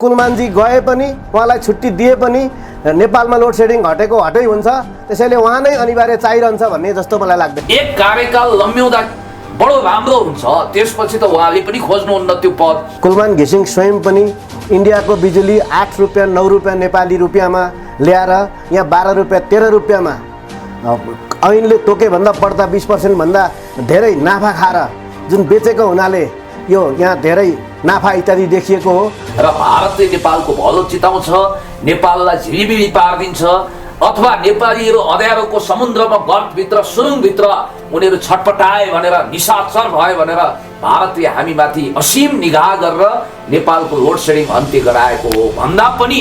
कुलमानजी गए पनि उहाँलाई छुट्टी दिए पनि नेपालमा लोड सेडिङ घटेको हटै हुन्छ, त्यसैले उहाँ नै अनिवार्य चाहिरहन्छ भन्ने जस्तो मलाई लाग्दैन। एक कार्यकाल लम्ब्याउँदा बडो राम्रो हुन्छ, त्यसपछि त उहाँले पनि खोज्नुहुन्न त्यो पद। कुलमान घिसिङ स्वयं पनि इन्डियाको बिजुली 8 रुपियाँ 9 रुपियाँ नेपाली रुपियाँमा ल्याएर यहाँ 12 रुपियाँ 13 रुपियाँमा ऐनले तोकेभन्दा बढ्दा 20% भन्दा धेरै नाफा खाएर जुन बेचेको हुनाले यो यहाँ धेरै नाफा इत्यादि देखिएको हो। र भारतले नेपालको भलो चिताउँछ, नेपाललाई झिलिमिली पारिदिन्छ, अथवा नेपालीहरू अँध्यारोको समुद्रमा गर्तभित्र सुरुङभित्र उनीहरू छटपटाए भनेर निशाचर भयो भनेर भारतले हामीमाथि असीम निगाह गरेर नेपालको लोड सेडिङ अन्त्य गराएको हो। भन्दा पनि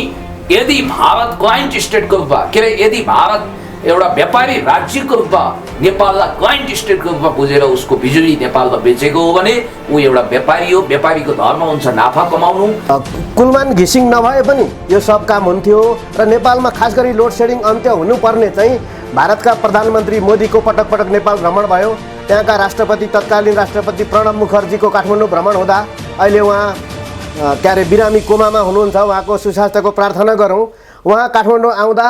यदि भारत क्लाइन्ट स्टेटको रूपमा यदि भारत एउटा व्यापारी राज्यको रूपमा नेपाललाई क्लाइन्ट स्टेटको रूपमा बुझेर उसको बिजुली नेपालमा बेचेको हो भने ऊ एउटा व्यापारी हो। व्यापारीको धर्म हुन्छ नाफा कमाउनु। कुलमान घिसिङ नभए पनि यो सब काम हुन्थ्यो र नेपालमा खास गरी लोड सेडिङ अन्त्य हुनुपर्ने चाहिँ भारतका प्रधानमन्त्री मोदीको पटक पटक नेपाल भ्रमण भयो। त्यहाँका राष्ट्रपति तत्कालीन राष्ट्रपति प्रणब मुखर्जीको काठमाडौँ भ्रमण हुँदा अहिले उहाँ बिरामी कोमामा हुनुहुन्छ, उहाँको सुस्वास्थ्यको प्रार्थना गरौँ। उहाँ काठमाडौँ आउँदा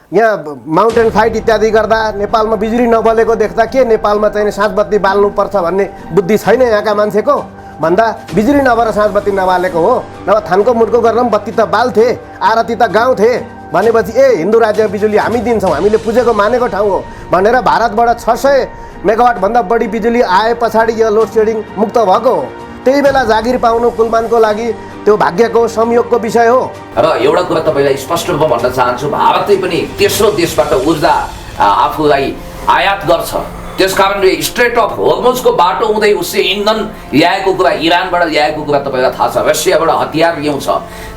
यहाँ माउन्टेन फाइट इत्यादि गर्दा नेपालमा बिजुली नबलेको देख्दा के नेपालमा चाहिँ साँझ बत्ती बाल्नुपर्छ भन्ने बुद्धि छैन यहाँका मान्छेको भन्दा बिजुली नभएर साँझ बत्ती नबालेको हो। नभए थानको मुर्को गरेर पनि बत्ती त बाल्थे, आरती त गाउँथे भनेपछि हिन्दू राज्य बिजुली हामी दिन्छौँ, हामीले पुजेको मानेको ठाउँ हो भनेर भारतबाट 600 मेगावाटभन्दा बढी बिजुली आए पछाडि यो लोड सेडिङ मुक्त भएको हो। त्यही बेला जागिर पाउनु कुलमानको लागि त्यो भाग्यको संयोगको विषय हो। र एउटा कुरा तपाईँलाई स्पष्ट रूपमा भन्न चाहन्छु, भारतले पनि तेस्रो देशबाट ऊर्जा आफूलाई आयात गर्छ। त्यसकारणले स्ट्रेट अफ हर्मुजको बाटो हुँदै उसले इन्धन ल्याएको कुरा, इरानबाट ल्याएको कुरा तपाईँलाई थाहा छ, रसियाबाट हतियार ल्याउँछ।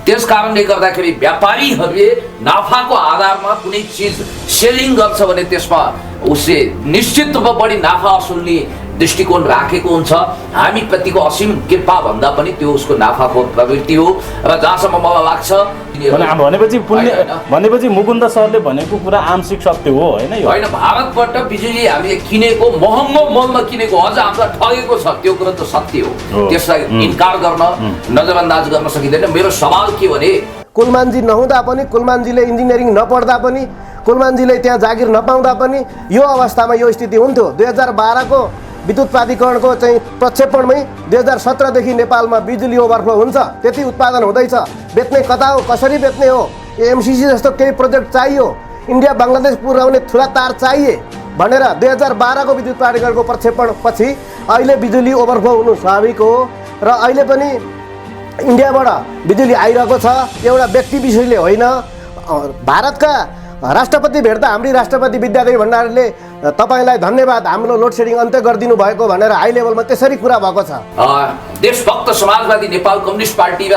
त्यसकारणले गर्दाखेरि व्यापारीहरूले नाफाको आधारमा कुनै चिज सेलिङ गर्छ भने त्यसमा उसले निश्चित रूपमा बढी नाफा असुल्ने दृष्टिकोण राखेको हुन्छ। हामीप्रतिको असीम कृपा भन्दा पनि त्यो उसको नाफाको प्रवृत्ति हो। र जहाँसम्म मलाई लाग्छ भनेपछि मुकुन्द सरले भनेको कुरा आंशिक सत्य हो होइन? होइन, भारतबाट बिजुली हामीले किनेको महँगो मोलमा किनेको, अझ हामीलाई ठगेको छ, त्यो कुरा त सत्य हो। त्यसलाई इन्कार गर्न, नजरअन्दाज गर्न सकिँदैन। मेरो सवाल के भने कुलमानजी नहुँदा पनि, कुलमानजीले इन्जिनियरिङ नपढ्दा पनि, कुलमानजीले त्यहाँ जागिर नपाउँदा पनि यो अवस्थामा यो स्थिति हुन्थ्यो। 2012 को विद्युत प्राधिकरणको चाहिँ प्रक्षेपणमै 2017 देखि नेपालमा बिजुली ओभरफ्लो हुन्छ, त्यति उत्पादन हुँदैछ। बेच्ने कता हो, कसरी बेच्ने हो, एमसिसी जस्तो केही प्रोजेक्ट चाहियो, इन्डिया बङ्गलादेश पुर्याउने ठुला तार चाहिए भनेर 2012 को विद्युत प्राधिकरणको प्रक्षेपण पछि अहिले बिजुली ओभरफ्लो हुनु स्वाभाविक हो। र अहिले पनि इन्डियाबाट बिजुली आइरहेको छ, एउटा व्यक्ति विशेषले होइन। भारतका राष्ट्रपति भेट्दा हाम्री राष्ट्रपति विद्यादेवी भण्डारीले तपाईँलाई धन्यवाद, हाम्रो लोड सेडिङ अन्त्य गरिदिनु भएको भनेर हाई लेभलमा त्यसरी कुरा भएको छ। देशभक्त समाजवादी नेपाल कम्युनिस्ट पार्टी र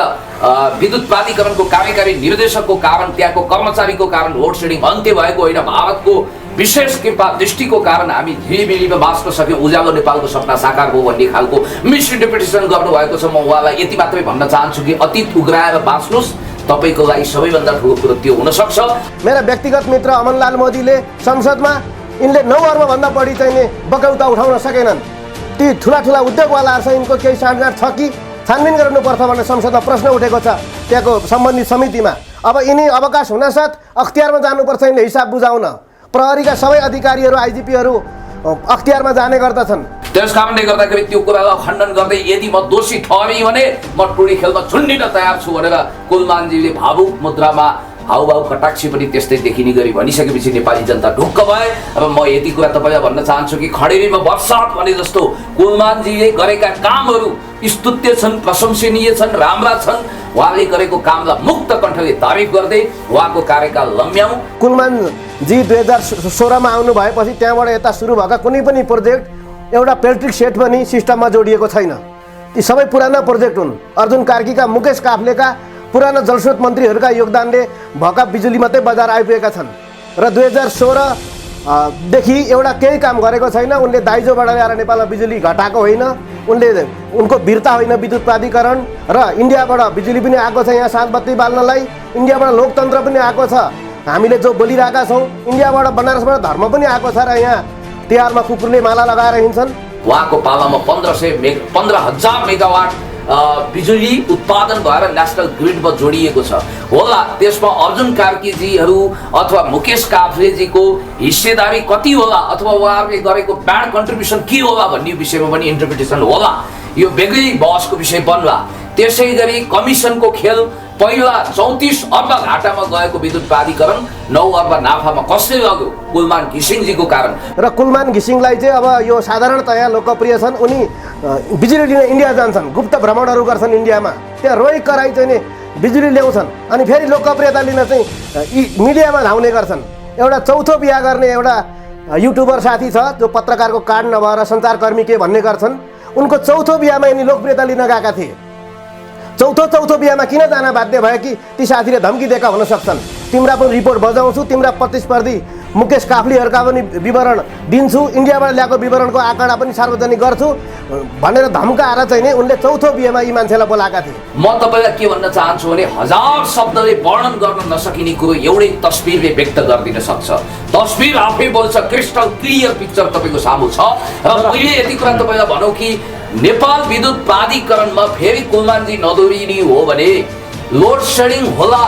विद्युत प्राधिकरणको कार्यकारी निर्देशकको कारण, त्यहाँको कर्मचारीको कारण लोड सेडिङ अन्त्य भएको होइन, भारतको विशेष कृपा दृष्टिको कारण हामी झिलिमिलीमा बाँच्न सक्यौँ, उज्यालो नेपालको सपना साकार हो भन्ने खालको मिसइन्टरप्रिटेसन गर्नुभएको छ। म उहाँलाई यति मात्रै भन्न चाहन्छु कि अतीत उग्राएर बाँच्नुहोस्, तपाईँको लागि सबैभन्दा ठुलो कुरो त्यो हुनसक्छ। मेरा व्यक्तिगत मित्र अमनलाल मोदीले संसदमा यिनले 9 अर्बभन्दा बढी चाहिँ बकौता उठाउन सकेनन्। ती ठुला ठुला उद्योगवालाहरू छ, यिनको केही साँठगाँठ छ कि छानबिन गर्नुपर्छ भन्ने संसदमा प्रश्न उठेको छ त्यहाँको सम्बन्धित समितिमा। अब यिनी अवकाश हुनसाथ अख्तियारमा जानुपर्छ यिनले हिसाब बुझाउन। प्रहरीका सबै अधिकारीहरू, आइजिपीहरू अख्तियारमा जाने गर्दछन्। त्यसकारणले गर्दाखेरि त्यो कुरालाई खण्डन गर्दै यदि म दोषी ठहरेँ भने म टोली खेलमा झुन्डिन तयार छु भनेर कुलमानजीले भावुक मुद्रामा हाउभाउ कटाक्षी पनि त्यस्तै देखिने गरी भनिसकेपछि नेपाली जनता ढुक्क भए। अब म यति कुरा तपाईँलाई भन्न चाहन्छु कि खडेरीमा बर्सात भने जस्तो कुलमानजीले गरेका कामहरू स्तुत्य छन्, प्रशंसनीय छन्, राम्रा छन्। उहाँले गरेको कामलाई मुक्त कण्ठले तारिफ गर्दै उहाँको कार्यकाल लम्ब्याउँ। कुलमानजी 2016 मा आउनु भएपछि त्यहाँबाट यता सुरु भएका कुनै पनि प्रोजेक्ट एउटा पेल्ट्रिक सेट पनि सिस्टममा जोडिएको छैन। ती सबै पुराना प्रोजेक्ट हुन्। अर्जुन कार्कीका, मुकेश काफ्लेका, पुराना जलस्रोत मन्त्रीहरूका योगदानले भएका बिजुली मात्रै बजार आइपुगेका छन्। र 2016 देखि एउटा केही काम गरेको छैन। उनले दाइजोबाट ल्याएर नेपालमा बिजुली घटाएको होइन, उनको वीरता होइन विद्युत प्राधिकरण। र इन्डियाबाट बिजुली पनि आएको छ यहाँ साँझ बत्ती बाल्नलाई, इन्डियाबाट लोकतन्त्र पनि आएको छ, हामीले जो बोलिरहेका छौँ। इन्डियाबाट बनारसबाट धर्म पनि आएको छ र यहाँ तिहारमा कुकुरले माला लगाएर हिँड्छन्। उहाँको पालामा 15,000 मेगावाट बिजुली उत्पादन भएर नेसनल ग्रिडमा जोडिएको छ होला। त्यसमा अर्जुन कार्कीजीहरू अथवा मुकेश काफ्लेजीको हिस्सेदारी कति होला अथवा उहाँहरूले गरेको ब्याड कन्ट्रिब्युसन के होला भन्ने विषयमा पनि इन्टरप्रिटेसन होला। यो बेग्लै बहसको विषय बन्ला। त्यसै गरी कमिसनको खेल पहिला 34 अर्ब घाटामा गएको विद्युत प्राधिकरण 9 अर्ब नाफामा कसले लग्यो? कुलमान घिसिङजीको कारण। र कुलमान घिसिङलाई चाहिँ अब यो साधारणतया लोकप्रिय छन्। उनी बिजुली लिन इन्डिया जान्छन्, गुप्त भ्रमणहरू गर्छन् इन्डियामा, त्यहाँ रोइ कराई चाहिँ नि बिजुली ल्याउँछन् अनि फेरि लोकप्रियता लिन चाहिँ मिडियामा धाउने गर्छन्। एउटा चौथो बिहा गर्ने एउटा युट्युबर साथी छ जो पत्रकारको कार्ड नभएर सञ्चारकर्मी के भन्ने गर्छन्। उनको चौथो बिहामा यिनी लोकप्रियता लिन गएका थिए। चौथो बिहामा किन जान बाध्य भयो कि ती साथीले धम्की दिएका हुन सक्छन्। तिम्रा पनि रिपोर्ट बजाउँछु, तिम्रा प्रतिस्पर्धी मुकेश काफ्लेहरूका पनि विवरण दिन्छु, इन्डियाबाट ल्याएको विवरणको आँकडा पनि सार्वजनिक गर्छु भनेर धम्काएर चाहिँ नि उनले चौथो बिहामा यी मान्छेलाई बोलाएका थिए। म तपाईँलाई के भन्न चाहन्छु भने 1000 शब्दले वर्णन गर्न नसकिने कुरो एउटै तस्बिरले व्यक्त गरिदिन सक्छ। तस्बिर आफै बोल्छ, क्रिस्टल क्लियर पिक्चर तपाईँको सामु छ। र मैले यति कुरा तपाईँलाई भनौँ कि नेपाल विद्युत प्राधिकरणमा फेरि कुलमानजी नदोरिने हो भने लोड सेडिङ होला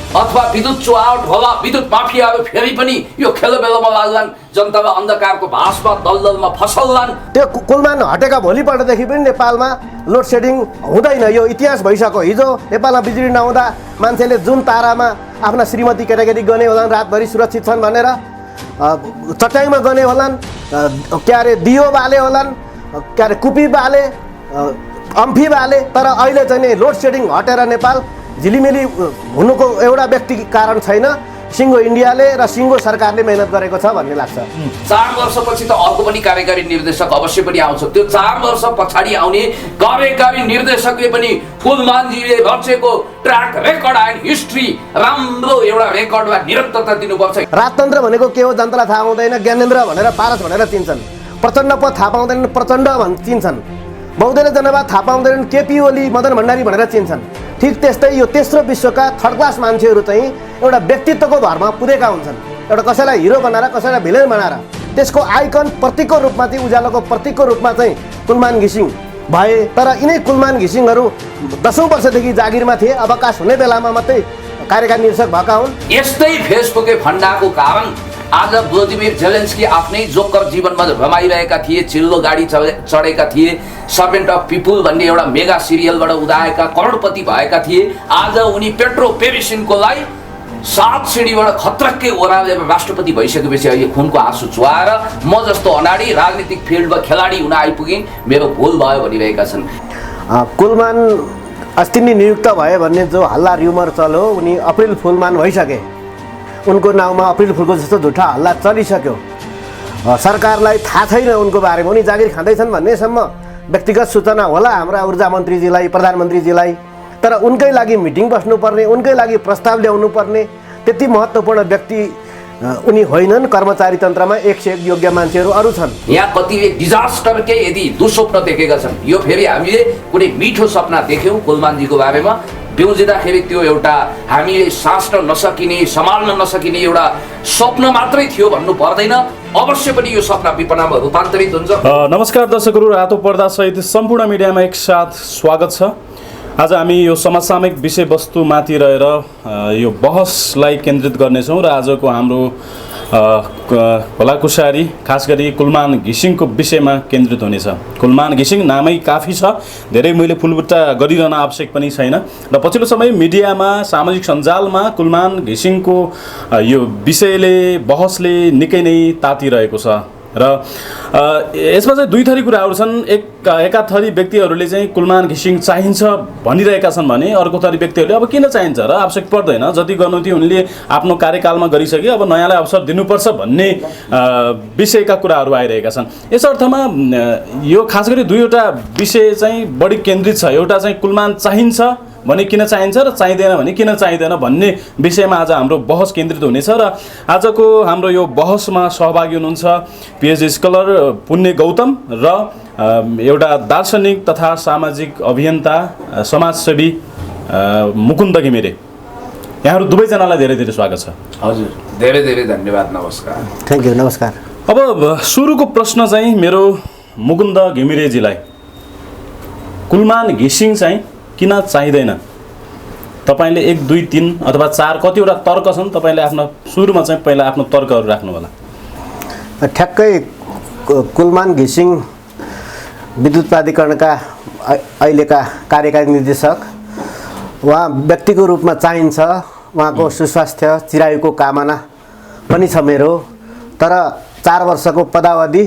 अथवा विद्युत चुहावट होला, विद्युत माफियाहरू फेरि पनि यो खेलबेलामा लाग्लान्, जनतामा अन्धकारको भासमा दलदलमा फसल्लान्। त्यो कुलमान हटेका भोलिपल्टदेखि पनि नेपालमा लोड सेडिङ हुँदैन। यो इतिहास भइसक्यो। हिजो नेपालमा बिजुली नहुँदा मान्छेले जुन तारामा आफ्ना श्रीमती केटाकेटी गने होलान्, रातभरि सुरक्षित छन् भनेर चट्याङमा गने होलान्, के अरे दियो बाले होलान्, के अरे कुपी बाले, अम्फी बाले। तर अहिले चाहिँ नि लोड सेडिङ हटेर नेपाल झिलिमिली हुनुको एउटा व्यक्ति कारण छैन, सिङ्गो इन्डियाले र सिङ्गो सरकारले मेहनत गरेको छ भन्ने लाग्छ। 4 वर्षपछि त अर्को पनि कार्यकारी निर्देशक अवश्य पनि आउँछ। त्यो 4 वर्ष पछाडि आउने कार्यकारी निर्देशकले पनि कुलमानजीले रचेको ट्र्याक रेकर्ड एन्ड हिस्ट्री राम्रो एउटा रेकर्डमा निरन्तरता दिनुपर्छ। राजतन्त्र भनेको के हो जनतालाई थाहा हुँदैन। ज्ञानेन्द्र भनेर पारस भनेर चिन्छन्, प्रचण्ड पद थाहा पाउँदैनन् प्रचण्ड चिन्छन्, बहुदलीय जनवाद थाहा पाउँदैनन् केपी ओली मदन भण्डारी भनेर चिन्छन्। ठिक त्यस्तै यो तेस्रो विश्वका थर्ड क्लास मान्छेहरू चाहिँ एउटा व्यक्तित्वको भरमा पुगेका हुन्छन्। एउटा कसैलाई हिरो बनाएर कसैलाई भिलेन बनाएर त्यसको आइकन प्रतीकको रूपमा चाहिँ उज्यालोको प्रतीकको रूपमा चाहिँ कुलमान घिसिङ भए। तर यिनै कुलमान घिसिङहरू 10औं वर्षदेखि जागिरमा थिए, अवकाश हुने बेलामा मात्रै कार्यकारी निर्देशक भएका हुन्। यस्तै फेसबुकले फन्डाको कारण आज भ्लादिमिर जेलेन्स्की आफ्नै जोकर जीवनमा रमाइरहेका थिए, चिल्लो गाडी चढेका थिए, सर्भेन्ट अफ पिपुल भन्ने एउटा मेगा सिरियलबाट उदाएका करोडपति भएका थिए। आज उनी पेट्रो पेरिसिनकोलाई 7 सिँढीबाट खत्रक्कै ओह्रालेर राष्ट्रपति भइसकेपछि अहिले खुनको आँसु चुहाएर म जस्तो अनाडी राजनीतिक फिल्डमा खेलाडी हुन आइपुगेँ, मेरो भुल भयो भनिरहेका छन्। कुलमान अस्ति नै नियुक्त भए भन्ने जो हल्ला र्युमर चल्यो, उनी अप्रिल फुलमान भइसके। उनको नाउँमा अप्रिल फुलको जस्तो झुठा हल्ला चलिसक्यो। सरकारलाई थाहा छैन उनको बारेमा, उनी जागिर खाँदैछन् भन्नेसम्म व्यक्तिगत सूचना होला हाम्रा ऊर्जा मन्त्रीजीलाई, प्रधानमन्त्रीजीलाई। तर उनकै लागि मिटिङ बस्नुपर्ने, उनकै लागि प्रस्ताव ल्याउनु पर्ने त्यति महत्त्वपूर्ण व्यक्ति उनी होइनन्। कर्मचारी तन्त्रमा 101 योग्य मान्छेहरू अरू छन्। यहाँ कतिले डिजास्टरकै यदि दुस्वप्न देखेका छन्। यो फेरि हामीले कुनै मिठो सपना देख्यौँ कुलमानजीको बारेमा, बिउजिँदाखेरि त्यो एउटा हामीले सास्न नसकिने, सम्हाल्न नसकिने एउटा स्वप्न मात्रै थियो भन्नु पर्दैन। अवश्य पनि यो सपना विपनामा रूपान्तरित हुन्छ। नमस्कार दर्शकहरू, रातो पर्दासहित सम्पूर्ण मिडियामा एकसाथ स्वागत छ। आज हामी यो समसामयिक विषयवस्तुमाथि रहेर यो बहसलाई केन्द्रित गर्नेछौँ र आजको हाम्रो भलाकुसारी खास गरी कुलमान घिसिङको विषयमा केन्द्रित हुनेछ। कुलमान घिसिङ नामै काफी छ, धेरै मैले फुलबुट्टा गरिरहन आवश्यक पनि छैन। र पछिल्लो समय मिडियामा, सामाजिक सञ्जालमा कुलमान घिसिङको यो विषयले, बहसले निकै नै तातिरहेको छ। र यसमा चाहिँ दुई थरी कुराहरू छन्। एका थरी व्यक्तिहरूले चाहिँ कुलमान घिसिङ चाहिन्छ भनिरहेका छन् भने अर्को थरी व्यक्तिहरूले अब किन चाहिन्छ र, आवश्यक पर्दैन, जति गर्नु थियो उनले आफ्नो कार्यकालमा गरिसके, अब नयाँलाई अवसर दिनुपर्छ भन्ने विषयका कुराहरू आइरहेका छन्। यस अर्थमा यो खास गरी दुईवटा विषय चाहिँ बढी केन्द्रित छ। एउटा चाहिँ कुलमान चाहिन्छ भने किन चाहिन्छ र चाहिँदैन भने किन चाहिँदैन भन्ने विषयमा आज हाम्रो बहस केन्द्रित हुनेछ। र आजको हाम्रो यो बहसमा सहभागी हुनुहुन्छ पिएचडी स्कलर पुण्य गौतम र एउटा दार्शनिक तथा सामाजिक अभियन्ता समाजसेवी मुकुन्द घिमिरे। यहाँहरू दुवैजनालाई धेरै धेरै स्वागत छ। हजुर, धेरै धेरै धन्यवाद, नमस्कार। थ्याङ्क यू, नमस्कार। अब सुरुको प्रश्न चाहिँ मेरो मुकुन्द घिमिरेजीलाई, कुलमान घिसिङ चाहिँ किन चाहिँदैन? तपाईँले 1 2 3 अथवा 4 कतिवटा तर्क छन्, तपाईँले आफ्नो सुरुमा चाहिँ पहिला आफ्नो तर्कहरू राख्नु होला। ठ्याक्कै कुलमान घिसिङ विद्युत प्राधिकरणका अहिलेका कार्यकारी निर्देशक, उहाँ व्यक्तिको रूपमा चाहिन्छ, उहाँको सुस्वास्थ्य चिरायुको कामना पनि छ मेरो। तर 4 वर्षको पदावधि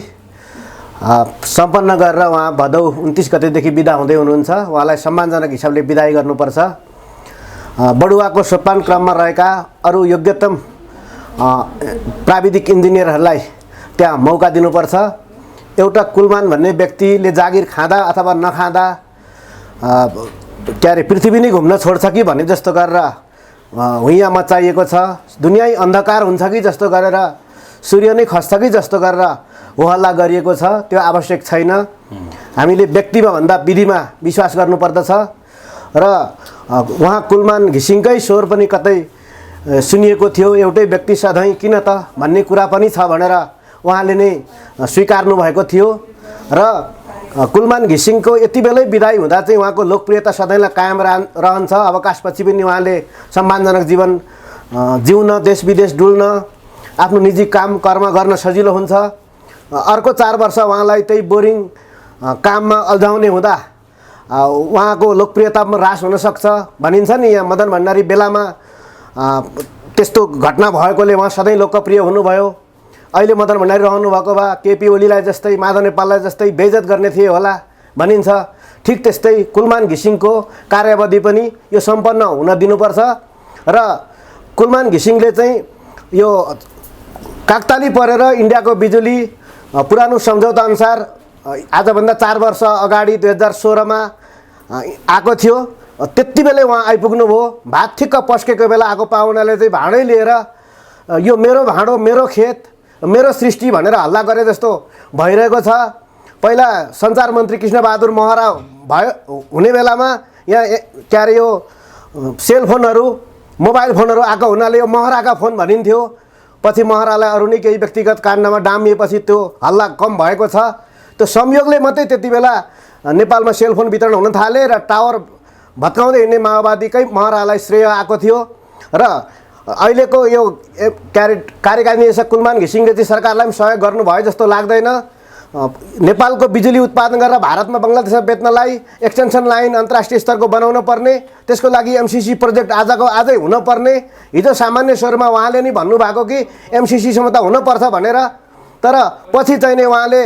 सम्पन्न गरेर उहाँ भदौ 29 गतेदेखि बिदा हुँदै हुनुहुन्छ। उहाँलाई सम्मानजनक हिसाबले बिदाई गर्नुपर्छ। बडुवाको सोपान क्रममा रहेका अरू योग्यतम प्राविधिक इन्जिनियरहरूलाई त्यहाँ मौका दिनुपर्छ। एउटा कुलमान भन्ने व्यक्तिले जागिर खाँदा अथवा नखाँदा पृथ्वी नै घुम्न छोड्छ कि भन्ने जस्तो गरेर हुइयाँ मचाइएको छ। दुनिया अन्धकार हुन्छ कि जस्तो गरेर, सूर्य नै खस्छ कि जस्तो गरेर होहल्ला गरिएको छ। त्यो आवश्यक छैन। हामीले व्यक्तिमा भन्दा विधिमा विश्वास गर्नुपर्दछ। र उहाँ कुलमान घिसिङकै स्वर पनि कतै सुनिएको थियो, एउटै व्यक्ति सधैँ किन त भन्ने कुरा पनि छ भनेर उहाँले नै स्वीकार्नु भएको थियो। र कुलमान घिसिङको यति बेलै विदाई हुँदा चाहिँ उहाँको लोकप्रियता सधैँलाई कायम रहन्छ। अवकाशपछि पनि उहाँले सम्मानजनक जीवन जिउन, देश विदेश डुल्न, आफ्नो निजी काम कर्म गर्न सजिलो हुन्छ। अर्को 4 वर्ष उहाँलाई त्यही बोरिङ काममा अल्झाउने हुँदा उहाँको लोकप्रियतामा ह्रास हुनसक्छ भनिन्छ नि। यहाँ मदन भण्डारी बेलामा त्यस्तो घटना भएकोले उहाँ सधैँ लोकप्रिय हुनुभयो। अहिले मदन भण्डारी रहनु भएको भए केपी ओलीलाई जस्तै, माधव नेपाललाई जस्तै बेइज्जत गर्ने थिए होला भनिन्छ। ठिक त्यस्तै कुलमान घिसिङको कार्यावधि पनि यो सम्पन्न हुन दिनुपर्छ। र कुलमान घिसिङले चाहिँ यो काकताली परेर इन्डियाको बिजुली पुरानो सम्झौता अनुसार आजभन्दा 4 वर्ष अगाडि 2016मा आएको थियो। त्यति बेलै उहाँ आइपुग्नु भयो। भात ठिक्क पस्केको बेला आएको पाहुनाले चाहिँ भाँडै लिएर यो मेरो भाँडो, मेरो खेत, मेरो सृष्टि भनेर हल्ला गरे जस्तो भइरहेको छ। पहिला सञ्चार मन्त्री कृष्णबहादुर महरा हुने बेलामा यहाँ यो सेलफोनहरू, मोबाइल फोनहरू आएको हुनाले यो महराका फोन भनिन्थ्यो। पछि महरालाई अरू नै केही व्यक्तिगत काण्डमा डामिएपछि त्यो हल्ला कम भएको छ। त्यो संयोगले मात्रै त्यति बेला नेपालमा सेलफोन वितरण हुन थाले र टावर भत्काउँदै हिँड्ने माओवादीकै महरालाई श्रेय आएको थियो। र अहिलेको यो कार्यकारी निर्देशक कुलमान घिसिङले चाहिँ सरकारलाई पनि सहयोग गर्नुभयो जस्तो लाग्दैन। नेपालको बिजुली उत्पादन गरेर भारतमा बङ्गलादेशमा बेच्नलाई एक्सटेन्सन लाइन अन्तर्राष्ट्रिय स्तरको बनाउन पर्ने, त्यसको लागि एमसिसी प्रोजेक्ट आजको आजै हुनपर्ने। हिजो सामान्य स्वरमा उहाँले नै भन्नुभएको कि एमसिसीसम्म त हुनुपर्छ भनेर। तर पछि चाहिँ नै उहाँले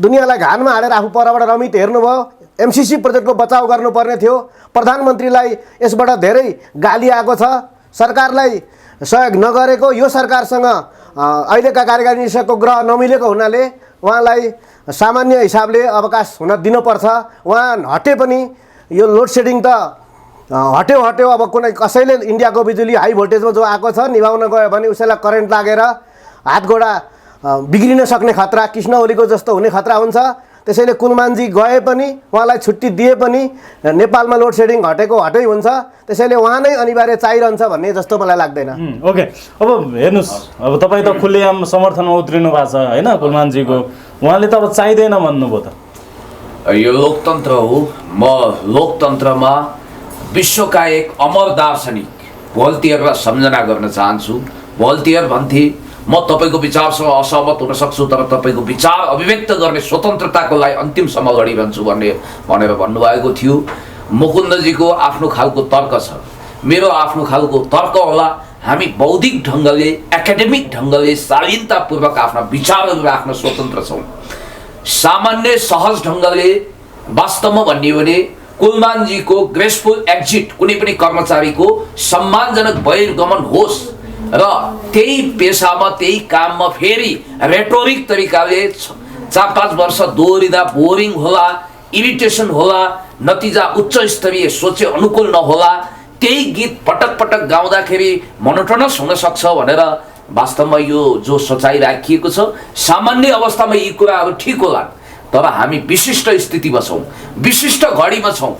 दुनियाँलाई घानमा हालेर आफू परबाट रमित हेर्नुभयो। एमसिसी प्रोजेक्टको बचाउ गर्नुपर्ने थियो। प्रधानमन्त्रीलाई यसबाट धेरै गाली आएको छ। सरकारलाई सहयोग नगरेको, यो सरकारसँग अहिलेका कार्यकारी निर्देशकको ग्रह नमिलेको हुनाले उहाँलाई सामान्य हिसाबले अवकाश हुन दिनुपर्छ। उहाँ हटे पनि यो लोड सेडिङ त हट्यो। अब कुनै कसैले इन्डियाको बिजुली हाई भोल्टेजमा जो आएको छ निभाउन गयो भने उसैलाई करेन्ट लागेर हातगोडा बिग्रिन सक्ने खतरा, कृष्ण ओलीको जस्तो हुने खतरा हुन्छ। त्यसैले कुलमानजी गए पनि, उहाँलाई छुट्टी दिए पनि नेपालमा लोड सेडिङ हटै हुन्छ। त्यसैले उहाँ नै अनिवार्य चाहिरहन्छ भन्ने जस्तो मलाई लाग्दैन। ओके, अब हेर्नुहोस्, अब तपाईँ त खुल्लेआम समर्थनमा उत्रिनु भएको छ होइन कुलमानजीको। उहाँले त अब चाहिँदैन भन्नुभयो त। यो लोकतन्त्र हो। म लोकतन्त्रमा विश्वका एक अमर दार्शनिक भोल्टियरलाई सम्झना गर्न चाहन्छु। भोल्टियर भन्थे, म तपाईँको विचारसँग असहमत हुन सक्छु तर तपाईँको विचार अभिव्यक्त गर्ने स्वतन्त्रताको लागि अन्तिमसम्म लडिरहन्छु भनेर भन्नुभएको थियो। मुकुन्दजीको आफ्नो खालको तर्क छ, मेरो आफ्नो खालको तर्क होला। हामी बौद्धिक ढङ्गले, एकाडेमिक ढङ्गले, शालीनतापूर्वक आफ्ना विचारहरू राख्न स्वतन्त्र छौँ। सामान्य सहज ढङ्गले वास्तवमा भन्ने हो भने कुलमानजीको ग्रेसफुल एक्जिट, कुनै पनि कर्मचारीको सम्मानजनक बहिर्गमन होस् र त्यही पेसामा, त्यही काममा फेरि रेटोरिक तरिकाले 4-5 वर्ष दोहोरिँदा बोरिङ होला, इरिटेसन होला, नतिजा उच्च स्तरीय सोचे अनुकूल नहोला, त्यही गीत पटक पटक गाउँदाखेरि मोनोटोनस हुन सक्छ भनेर वास्तवमा यो जो सोचाइ राखिएको छ। सामान्य अवस्थामा यी कुराहरू ठिक होला। तर हामी विशिष्ट स्थितिमा छौँ, विशिष्ट घडीमा छौँ।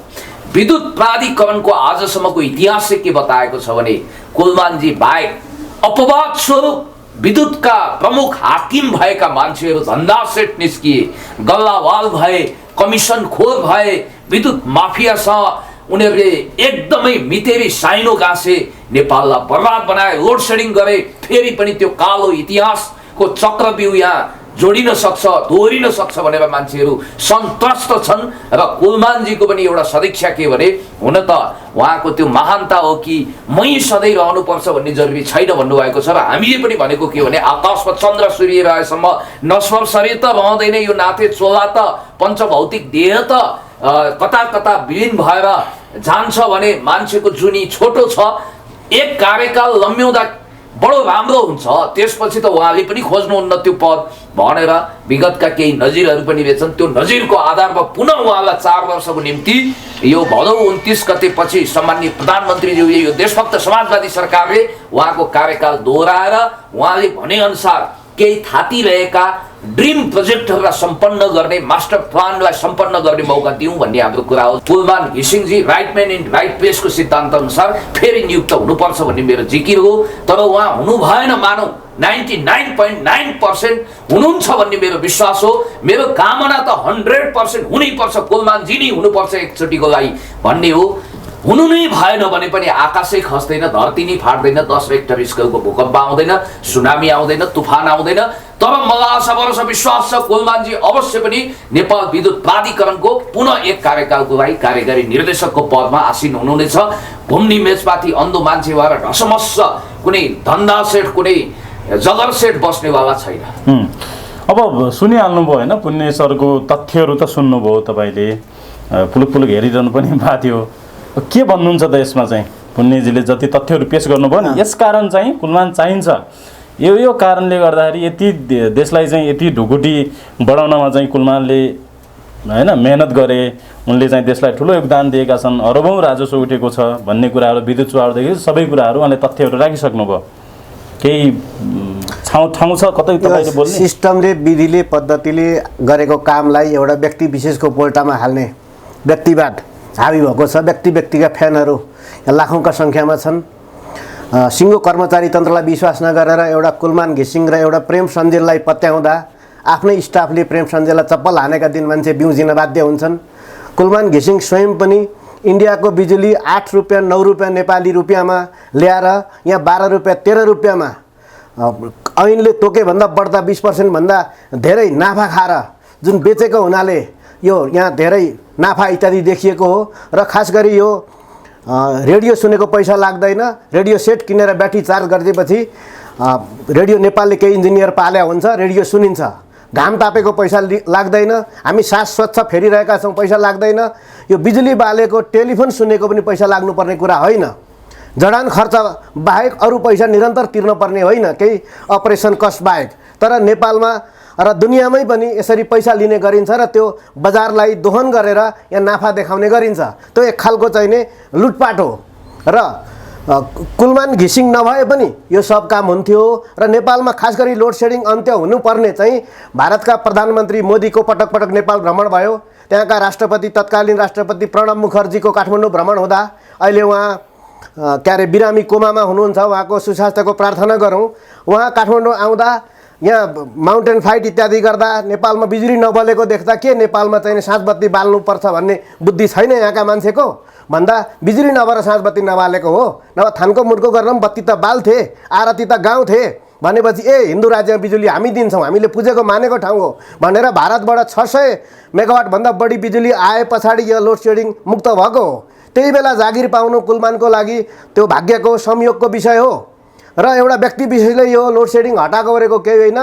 विद्युत प्राधिकरणको आजसम्मको इतिहासले के बताएको छ भने कुलमानजी बाहेक अपवाद स्वरूप विद्युतका प्रमुख हाकिम भएका मान्छेहरू धन्दा सेट निस्किए, गल्लावाल भए, कमिसन खोर भए, विद्युत माफियासँग उनीहरूले एकदमै मितेरी साइनो गाँसे, नेपाललाई बर्बाद बनाए, लोड सेडिङ गरे। फेरि पनि त्यो कालो इतिहासको चक्रव्यूह यहाँ जोडिन सक्छ, दोहोरिन सक्छ भनेर मान्छेहरू सन्तुष्ट छन्। र कुलमानजीको पनि एउटा सदिक्षा के भने, हुन त उहाँको त्यो महानता हो कि मै सधैँ रहनुपर्छ भन्ने जरुरी छैन भन्नुभएको छ। र हामीले पनि भनेको के भने, आकाशमा चन्द्र सूर्य रहेसम्म नश्वर शरीर त रहँदैन, यो नाथे चोला त पञ्चभौतिक देह त कता कता विलीन भएर जान्छ भने मान्छेको जुनी छोटो छ। एक कार्यकाल लम्ब्याउँदा बडो राम्रो हुन्छ, त्यसपछि त उहाँले पनि खोज्नुहुन्न त्यो पद भनेर विगतका केही नजिरहरू पनि रहेछन्। त्यो नजिरको आधारमा पुनः उहाँलाई 4 वर्षको निम्ति यो भदौ 29 गते पछि सम्माननीय प्रधानमन्त्रीज्यूले, यो देशभक्त समाजवादी सरकारले उहाँको कार्यकाल दोहोऱ्याएर उहाँले भनेअनुसार केही थाती रहेका ड्रिम प्रोजेक्टहरूलाई सम्पन्न गर्ने, मास्टर प्लानलाई सम्पन्न गर्ने मौका दिउँ भन्ने हाम्रो कुरा हो। कुलमान घिसिङजी राइट म्यान इन राइट प्लेसको सिद्धान्त अनुसार फेरि नियुक्त हुनुपर्छ भन्ने मेरो जिकिर हो। तर उहाँ हुनु भएन, मानौ 99.9% हुनुहुन्छ भन्ने मेरो विश्वास हो। मेरो कामना त 100% हुनैपर्छ, कुलमानजी नै हुनुपर्छ एकचोटिको लागि भन्ने हो। हुनु नै भएन भने पनि आकाशै खस्दैन, धरती नै फाट्दैन, 10 रेक्टर स्केलको भूकम्प आउँदैन, सुनामी आउँदैन, तुफान आउँदैन। तर मलाई आशा भरोसा विश्वास छ कुलमानजी अवश्य पनि नेपाल विद्युत प्राधिकरणको पुनः एक कार्यकालको लागि कार्यकारी निर्देशकको पदमा आसीन हुनुहुनेछ। घुम्ने मेचपाती अन्धो मान्छे भएर ढसमस्स कुनै धन्दा सेट, कुनै जगर सेट बस्नेवाला छैन। अब सुनिहाल्नुभयो होइन, पुण्य सरको तथ्यहरू त सुन्नुभयो तपाईँले, पुलुक पुलुक हेरिरहनु पनि भएको थियो। के भन्नुहुन्छ त यसमा चाहिँ? पुण्यजीले जति तथ्यहरू पेश गर्नुभयो नि, यस कारण चाहिँ कुलमान चाहिन्छ, यो कारणले गर्दाखेरि यति देशलाई चाहिँ यति ढुकुटी बढाउनमा चाहिँ कुलमानले होइन मेहनत गरे, उनले चाहिँ देशलाई ठुलो योगदान दिएका छन्, अरबौँ राजस्व उठेको छ भन्ने कुराहरू, विद्युत चुहारदेखि सबै कुराहरू उहाँले तथ्यहरू राखिसक्नुभयो। केही ठाउँ छ कतै तपाईँले बोल्ने? सिस्टमले, विधिले, पद्धतिले गरेको कामलाई एउटा व्यक्ति विशेषको पोल्टामा हाल्ने व्यक्तिवाद हावी भएको छ। व्यक्तिका फ्यानहरू लाखौँका सङ्ख्यामा छन्। सिङ्गो कर्मचारी तन्त्रलाई विश्वास नगरेर एउटा कुलमान घिसिङ र एउटा प्रेम सञ्जेललाई पत्याउँदा आफ्नै स्टाफले प्रेम सञ्जेललाई चप्पल हानेका दिन मान्छे बिउजिन बाध्य हुन्छन्। कुलमान घिसिङ स्वयं पनि इन्डियाको बिजुली 8 रुपियाँ 9 रुपियाँ नेपाली रुपियाँमा ल्याएर यहाँ 12 रुपियाँ 13 रुपियाँमा ऐनले तोकेभन्दा बढ्दा 20% भन्दा धेरै नाफा खाएर जुन बेचेको हुनाले यो यहाँ धेरै नाफा इत्यादि देखिएको हो। र खास गरी यो रेडियो सुनेको पैसा लाग्दैन, रेडियो सेट किनेर ब्याट्री चार्ज गरिदिएपछि रेडियो नेपालले केही इन्जिनियर पाल्या हुन्छ, रेडियो सुनिन्छ। घाम तापेको पैसा लाग्दैन, हामी सास स्वच्छ फेरिरहेका छौँ, पैसा लाग्दैन। यो बिजुली बालेको टेलिफोन सुनेको पनि पैसा लाग्नुपर्ने कुरा होइन। जडान खर्च बाहेक अरू पैसा निरन्तर तिर्नुपर्ने होइन, केही अपरेसन कस्ट बाहेक। तर नेपालमा र दुनियाँमै पनि यसरी पैसा लिने गरिन्छ र त्यो बजारलाई दोहन गरेर यहाँ नाफा देखाउने गरिन्छ। त्यो एक खालको चाहिँ नि लुटपाट हो। र कुलमान घिसिङ नभए पनि यो सब काम हुन्थ्यो। र नेपालमा खास गरी लोड सेडिङ अन्त्य हुनुपर्ने चाहिँ भारतका प्रधानमन्त्री मोदीको पटक पटक नेपाल भ्रमण भयो। त्यहाँका राष्ट्रपति, तत्कालीन राष्ट्रपति प्रणब मुखर्जीको काठमाडौँ भ्रमण हुँदा अहिले उहाँ के अरे बिरामी कोमामा हुनुहुन्छ, उहाँको सुस्वास्थ्यको प्रार्थना गरौँ। उहाँ काठमाडौँ आउँदा यहाँ माउन्टेन फाइट इत्यादि गर्दा नेपालमा बिजुली नबलेको देख्दा के नेपालमा चाहिँ साँझ बत्ती बाल्नुपर्छ भन्ने बुद्धि छैन यहाँका मान्छेको? भन्दा बिजुली नभएर साँझ बत्ती नबालेको हो, नभए थानको मुर्को गरेर पनि बत्ती त बाल्थे, आरती त गाउँथे भनेपछि हिन्दू राज्यमा बिजुली हामी दिन्छौँ, हामीले पुजेको मानेको ठाउँ हो भनेर भारतबाट 600 मेगावाटभन्दा बढी बिजुली आए पछाडि यो लोड सेडिङ मुक्त भएको हो। त्यही बेला जागिर पाउनु कुलमानको लागि त्यो भाग्यको संयोगको विषय हो। र एउटा व्यक्ति विशेषले यो लोड सेडिङ हटाएको गरेको केही होइन,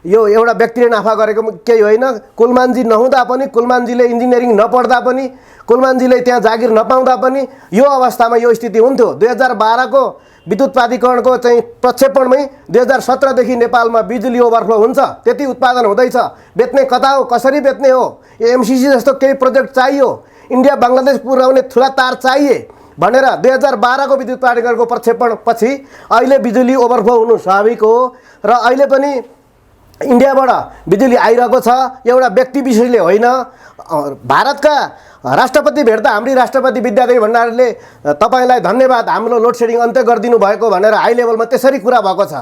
यो एउटा व्यक्तिले नाफा गरेको केही होइन। कुलमानजी नहुँदा पनि, कुलमानजीले इन्जिनियरिङ नपढ्दा पनि, कुलमानजीले त्यहाँ जागिर नपाउँदा पनि यो अवस्थामा यो स्थिति हुन्थ्यो। 2012 को विद्युत प्राधिकरणको चाहिँ प्रक्षेपणमै 2017 देखि नेपालमा बिजुली ओभरफ्लो हुन्छ, त्यति उत्पादन हुँदैछ। बेच्ने कता हो, कसरी बेच्ने हो? एमसिसी जस्तो केही प्रोजेक्ट चाहियो, इन्डिया बङ्गलादेश पुर्याउने ठुला तार चाहिए भनेर 2012 को विद्युत प्राधिकरणको प्रक्षेपण पछि अहिले बिजुली ओभरफ्लो हुनु स्वाभाविक हो। र अहिले पनि इन्डियाबाट बिजुली आइरहेको छ, एउटा व्यक्ति विशेषले होइन। भारतका राष्ट्रपति भेट्दा हाम्री राष्ट्रपति विद्यादेवी भण्डारीले तपाईँलाई धन्यवाद, हाम्रो लोड सेडिङ अन्त्य गरिदिनु भएको भनेर हाई लेभलमा त्यसरी कुरा भएको छ।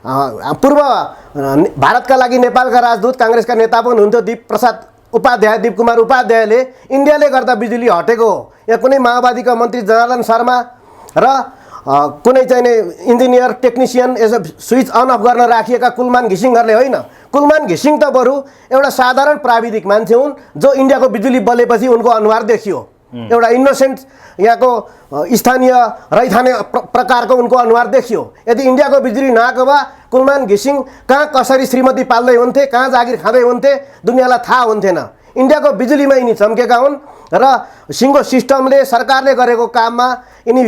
पूर्व भारतका लागि नेपालका राजदूत काङ्ग्रेसका नेता पनि हुनुहुन्थ्यो दीप कुमार उपाध्यायले इन्डियाले गर्दा बिजुली हटेको हो। यहाँ कुनै माओवादीका मन्त्री जनार्दन शर्मा र कुनै चाहिने इन्जिनियर टेक्निसियन यसो स्विच अन अफ गर्न राखिएका कुलमान घिसिङहरूले होइन। कुलमान घिसिङ त बरु एउटा साधारण प्राविधिक मान्छे हुन् जो इन्डियाको बिजुली बलेपछि उनको अनुहार देखियो। एउटा इनोसेन्ट यहाँको स्थानीय रैथाने प्रकारको उनको अनुहार देखियो। यदि इन्डियाको बिजुली नआएको भए कुलमान घिसिङ कहाँ कसरी श्रीमती पाल्दै हुन्थे, कहाँ जागिर खाँदै हुन्थे, दुनियाँलाई थाहा हुन्थेन। इन्डियाको बिजुलीमा यिनी चम्केका हुन् र सिङ्गो सिस्टमले सरकारले गरेको काममा यिनी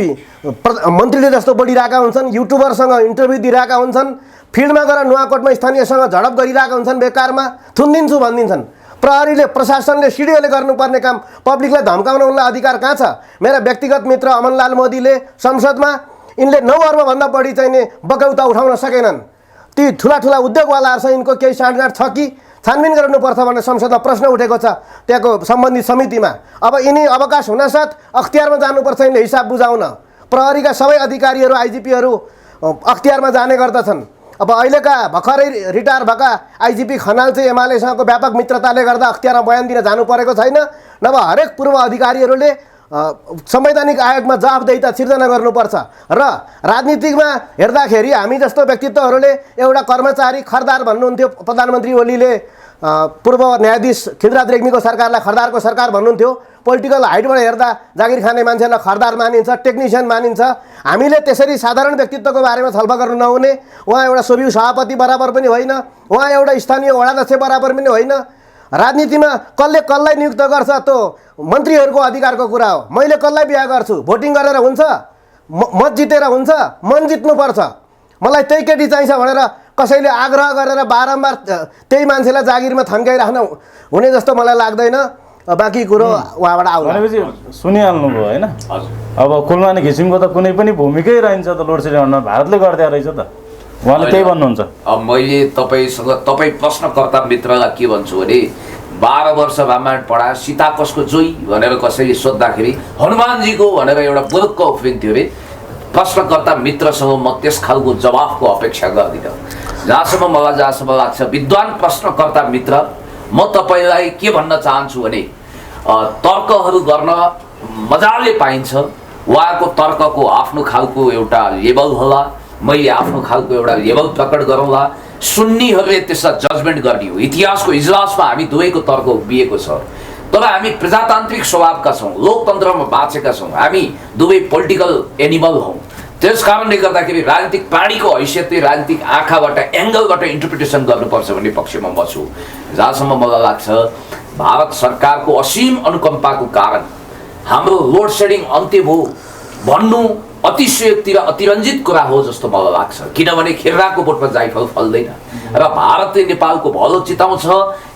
मन्त्रीले जस्तो बढिरहेका हुन्छन्, युट्युबरसँग इन्टरभ्यू दिइरहेका हुन्छन्, फिल्डमा गएर नुवाकोटमा स्थानीयसँग झडप गरिरहेका हुन्छन्, बेकारमा थुनिदिन्छु भनिदिन्छन्। प्रहरीले प्रशासनले सिडिओले गर्नुपर्ने काम पब्लिकलाई धम्काउन उनलाई अधिकार कहाँ छ? मेरा व्यक्तिगत मित्र अमनलाल मोदीले संसदमा यिनले 9 अर्बभन्दा बढी चाहिने बगौता उठाउन सकेनन्। ती ठुला उद्योगवालाहरूसँग यिनको केही साँठगाँठ छ कि छानबिन गर्नुपर्छ भनेर संसदमा प्रश्न उठेको छ त्यहाँको सम्बन्धित समितिमा। अब यिनी अवकाश हुनसाथ अख्तियारमा जानुपर्छ यिनले हिसाब बुझाउन। प्रहरीका सबै अधिकारीहरू आइजिपीहरू अख्तियारमा जाने गर्दछन्। अब अहिलेका भर्खरै रिटायर भएका आइजिपी खनाल चाहिँ एमालेसँगको व्यापक मित्रताले गर्दा अख्तियारमा बयान दिन जानु परेको छैन। नभए हरेक पूर्व अधिकारीहरूले संवैधानिक आयोगमा जवाफदेहिता सिर्जना गर्नुपर्छ। र राजनीतिकमा हेर्दाखेरि हामी जस्तो व्यक्तित्वहरूले एउटा कर्मचारी खरदार भन्नुहुन्थ्यो प्रधानमन्त्री ओलीले, पूर्व न्यायाधीश खिलराज रेग्मीको सरकारलाई खरदारको सरकार भन्नुहुन्थ्यो। पोलिटिकल हाइटबाट हेर्दा जागिर खाने मान्छेलाई खरदार मानिन्छ, टेक्निसियन मानिन्छ। हामीले त्यसरी साधारण व्यक्तित्वको बारेमा छलफल गर्नु नहुने। उहाँ एउटा सोभियु सभापति बराबर पनि होइन, उहाँ एउटा स्थानीय वडाध्यक्ष बराबर पनि होइन। राजनीतिमा कसले कसलाई नियुक्त गर्छ त्यो मन्त्रीहरूको अधिकारको कुरा हो। मैले कसलाई बिहा गर्छु भोटिङ गरेर हुन्छ, मत जितेर हुन्छ, मन जित्नुपर्छ। मलाई त्यही केटी चाहिन्छ भनेर कसैले आग्रह गरेर बारम्बार त्यही मान्छेलाई जागिरमा थन्काइराख्न हुने जस्तो मलाई लाग्दैन। बाँकी कुरो उहाँबाट आउँछ। भनेपछि सुनिहाल्नुभयो होइन? अब कुलमान घिसिङको त कुनै पनि भूमिकै रहन्छ त लोड सेडिङ भारतले गर्दै रहेछ त, उहाँले त्यही भन्नुहुन्छ। अब मैले तपाईँ प्रश्नकर्ता मित्रलाई के भन्छु भने 12 वर्ष रामायण पढा सीता कसको जोई भनेर कसैले सोद्धाखेरि हनुमानजीको भनेर एउटा बुरुक्क उफ्रिन्थ्यो अरे। प्रश्नकर्ता मित्रसँग म त्यस खालको जवाफको अपेक्षा गर्दिनँ। जहाँसम्म लाग्छ विद्वान प्रश्नकर्ता मित्र, म तपाईँलाई के भन्न चाहन्छु भने तर्कहरू गर्न मजाले पाइन्छ। उहाँको तर्कको आफ्नो खालको एउटा लेभल होला, मैले आफ्नो खालको एउटा लेभल प्रकट गरौँला। सुन्नीहरूले त्यसलाई जजमेन्ट गर्ने हो। इतिहासको इजलासमा हामी दुवैको तर्क उभिएको छ। तर हामी प्रजातान्त्रिक स्वभावका छौँ, लोकतन्त्रमा बाँचेका छौँ, हामी दुवै पोलिटिकल एनिमल हौँ। त्यस कारणले गर्दाखेरि राजनीतिक प्राणीको हैसियतले राजनीतिक आँखाबाट एङ्गलबाट इन्टरप्रिटेसन गर्नुपर्छ भन्ने पक्षमा म छु। जहाँसम्म मलाई लाग्छ भारत सरकारको असीम अनुकम्पाको कारण हाम्रो लोड सेडिङ अन्त्य भयो भन्नु अतिशयोक्ति र अतिरञ्जित कुरा हो जस्तो मलाई लाग्छ। किनभने खिर्राको बोटमा जाइफल फल्दैन र भारतले नेपालको भलो चिताउँछ,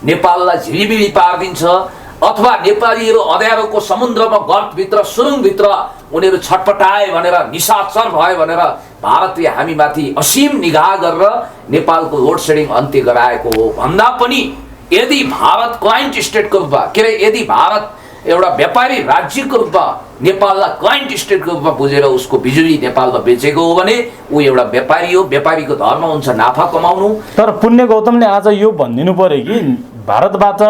नेपाललाई झिलिमिली पारिदिन्छ, अथवा नेपालीहरू अँध्यारोको समुद्रमा गर्तभित्र सुरुङभित्र उनीहरू छटपटाए भनेर निशाचर भयो भनेर भारतले हामीमाथि असीम निगाह गरेर नेपालको लोड सेडिङ अन्त्य गराएको हो। भन्दा पनि यदि भारत क्लाइन्ट स्टेटको रूपमा यदि भारत एउटा व्यापारी राज्यको रूपमा नेपाललाई क्लाइन्ट स्टेटको रूपमा बुझेर उसको बिजुली नेपालमा बेचेको हो भने ऊ एउटा व्यापारी हो। व्यापारीको धर्म हुन्छ नाफा कमाउनु। तर पुण्य गौतमले आज यो भनिदिनु पर्यो कि भारतबाट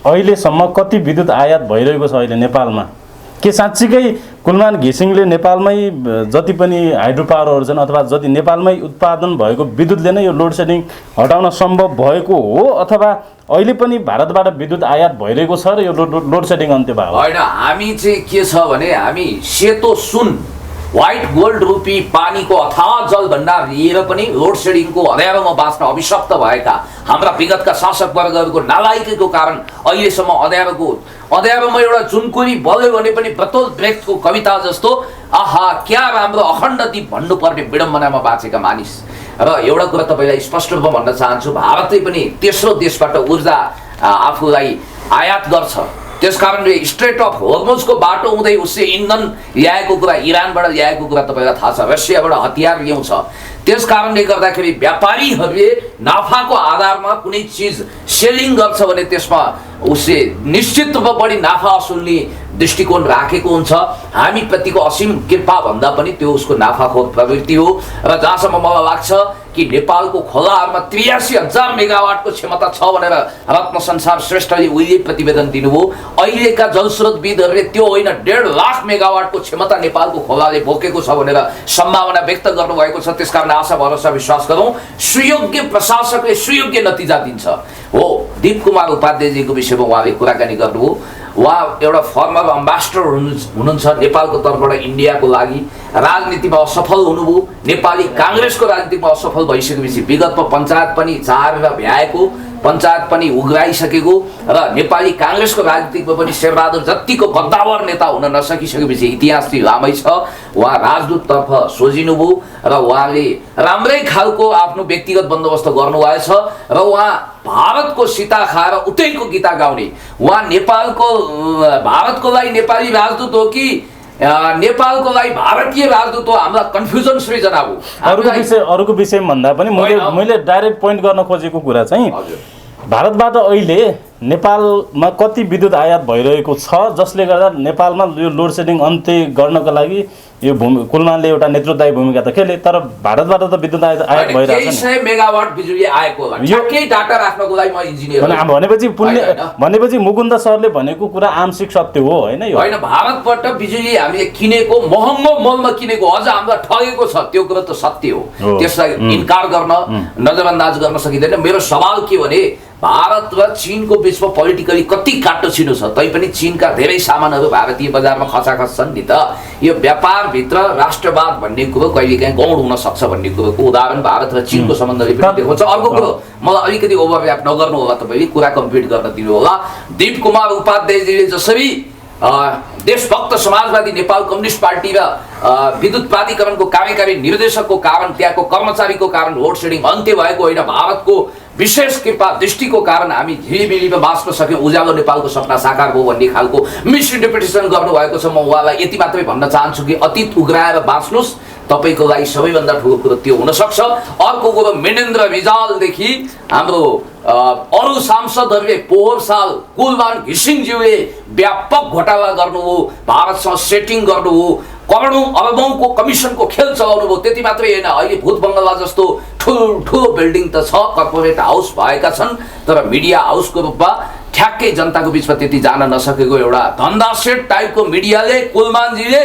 अहिलेसम्म कति विद्युत आयात भइरहेको छ अहिले नेपालमा? के साँच्चीकै कुलमान घिसिङले नेपालमै जति पनि हाइड्रो पावरहरू छन् अथवा जति नेपालमै उत्पादन भएको विद्युतले नै यो लोड सेडिङ हटाउन सम्भव भएको हो, अथवा अहिले पनि भारतबाट विद्युत आयात भइरहेको छ र यो लोड सेडिङ अन्त्य भयो? होइन, हामी चाहिँ के छ भने हामी सेतो सुन व्हाइट गोल्ड रूपी पानीको अथाह जल भण्डार लिएर पनि लोड सेडिङको अँध्यारोमा बाँच्न अभिशप्त भएका हाम्रा विगतका शासक वर्गहरूको नालायकीको कारण अहिलेसम्म अँध्यारोमा एउटा जुनकुरी बल्यो भने पनि बर्टोल्ट ब्रेख्टको कविता जस्तो आहा क्या राम्रो अखण्ड दीप भन्नुपर्ने विडम्बनामा बाँचेका मानिस। र एउटा कुरा तपाईँलाई स्पष्ट रूपमा भन्न चाहन्छु, भारतले पनि तेस्रो देशबाट ऊर्जा आफूलाई आयात गर्छ। त्यसकारणले स्ट्रेट अफ हर्मुजको बाटो हुँदै उसले इन्धन ल्याएको कुरा, इरानबाट ल्याएको कुरा तपाईँलाई थाहा छ, रसियाबाट हतियार ल्याउँछ। त्यसकारणले गर्दाखेरि व्यापारीहरूले नाफाको आधारमा कुनै चिज सेलिङ गर्छ भने त्यसमा उसले निश्चित रूपमा बढी नाफा असुल्ने दृष्टिकोण राखेको हुन्छ हामीप्रतिको असीम कृपा भन्दा पनि त्यो उसको नाफाखोर प्रवृत्ति हो र जहाँसम्म मलाई लाग्छ कि नेपालको खोलाहरूमा 83,000 मेगावाटको क्षमता छ भनेर रत्न संसार श्रेष्ठले उहिले प्रतिवेदन दिनुभयो अहिलेका जलस्रोतविदहरूले त्यो होइन 1.5 लाख मेगावाटको क्षमता नेपालको खोलाले बोकेको छ भनेर सम्भावना व्यक्त गर्नुभएको छ त्यसकारण आशा भरोसा विश्वास गरौँ सुयोग्य प्रशासकले सुयोग्य नतिजा दिन्छ हो दीप कुमार उपाध्यायजीको विषयमा उहाँले कुराकानी गर्नुभयो उहाँ एउटा फर्मर अम्बासडर हुनुहुन्छ नेपालको तर्फबाट इन्डियाको लागि राजनीतिमा असफल हुनुभयो नेपाली काङ्ग्रेसको राजनीतिमा असफल भइसकेपछि विगतमा पञ्चायत पनि चारेर भ्याएको पञ्चायत पनि उग्राइसकेको र नेपाली काङ्ग्रेसको राजनीतिमा पनि शेरबहादुर जतिको कद्दावर नेता हुन नसकिसकेपछि इतिहास चाहिँ लामै छ उहाँ राजदूततर्फ सोझिनुभयो र उहाँले राम्रै खालको आफ्नो व्यक्तिगत बन्दोबस्त गर्नुभएछ र उहाँ भारतको सीता खाएर उतैको गीता गाउने उहाँ नेपालको भारतको लागि नेपाली राजदूत हो कि नेपालको लागि भारतीय राजदूत हो हामीलाई कन्फ्युजन सृजना हो अरूको विषय भन्दा पनि मैले डाइरेक्ट पोइन्ट गर्न खोजेको कुरा चाहिँ भारतबाट अहिले नेपालमा कति विद्युत आयात भइरहेको छ जसले गर्दा नेपालमा यो लोड सेडिङ अन्त्य गर्नको लागि यो कुलमानले एउटा नेतृत्वदायी भूमिका त खेले तर भारतबाट त विद्युत आयात भइरहेको छ 100 मेगावाट बिजुली आएको होला ठ्याक्कै डाटा राख्नको लागि म इन्जिनियर भनेपछि मुकुन्द सरले भनेको कुरा आंशिक सत्य हो हैन यो हैन भारतबाट बिजुली हामीले किनेको महँगो मोलमा किनेको अझ हामीलाई ठगेको छ त्यो कुरा त सत्य हो त्यसलाई इन्कार गर्न नजरअन्दाज गर्न सकिँदैन मेरो सवाल के भने भारत र चीनको बीचमा पोलिटिकली कति काटो छिनो छ तैपनि चीनका धेरै सामानहरू भारतीय बजारमा खचाखच छन् नि त यो व्यापारभित्र राष्ट्रवाद भन्ने कुरो कहिलेकाहीँ गौण हुन सक्छ भन्ने कुरोको उदाहरण भारत र चीनको सम्बन्धले पनि देखाउँछ अर्को कुरो मलाई अलिकति ओभरल्याप नगर्नु होला तपाईँले कुरा कम्प्लिट गर्न दिनु होला दीप कुमार उपाध्यायजीले जसरी देशभक्त समाजवादी नेपाल कम्युनिस्ट पार्टी र विद्युत प्राधिकरणको कार्यकारी निर्देशकको कारण त्यहाँको कर्मचारीको कारण लोड सेडिङ अन्त्य भएको होइन भारतको विशेष कृपा दृष्टिको कारण हामी झिलिमिलीमा बाँच्न सक्यौँ उज्यालो नेपालको सपना साकार भयो भन्ने खालको मिसइन्टरप्रिटेसन गर्नुभएको छ म उहाँलाई यति मात्रै भन्न चाहन्छु कि अतीत उग्राएर बाँच्नुहोस् तपाईँको लागि सबैभन्दा ठुलो कुरो त्यो हुनसक्छ अर्को कुरो मेनेन्द्र रिजालदेखि हाम्रो अरू सांसदहरूले पोहोर साल कुलमान घिसिङज्यूले व्यापक घोटाला गर्नुभयो भारतसँग सेटिङ गर्नुभयो करोडौं अरबौंको कमिसनको खेल चलाउनु भयो त्यति मात्रै होइन अहिले भूत बङ्गला जस्तो ठुलो बिल्डिङ त छ कर्पोरेट हाउस भएका छन् तर मिडिया हाउसको रूपमा ठ्याक्कै जनताको बिचमा त्यति जान नसकेको एउटा धन्दा सेट टाइपको मिडियाले कुलमानजीले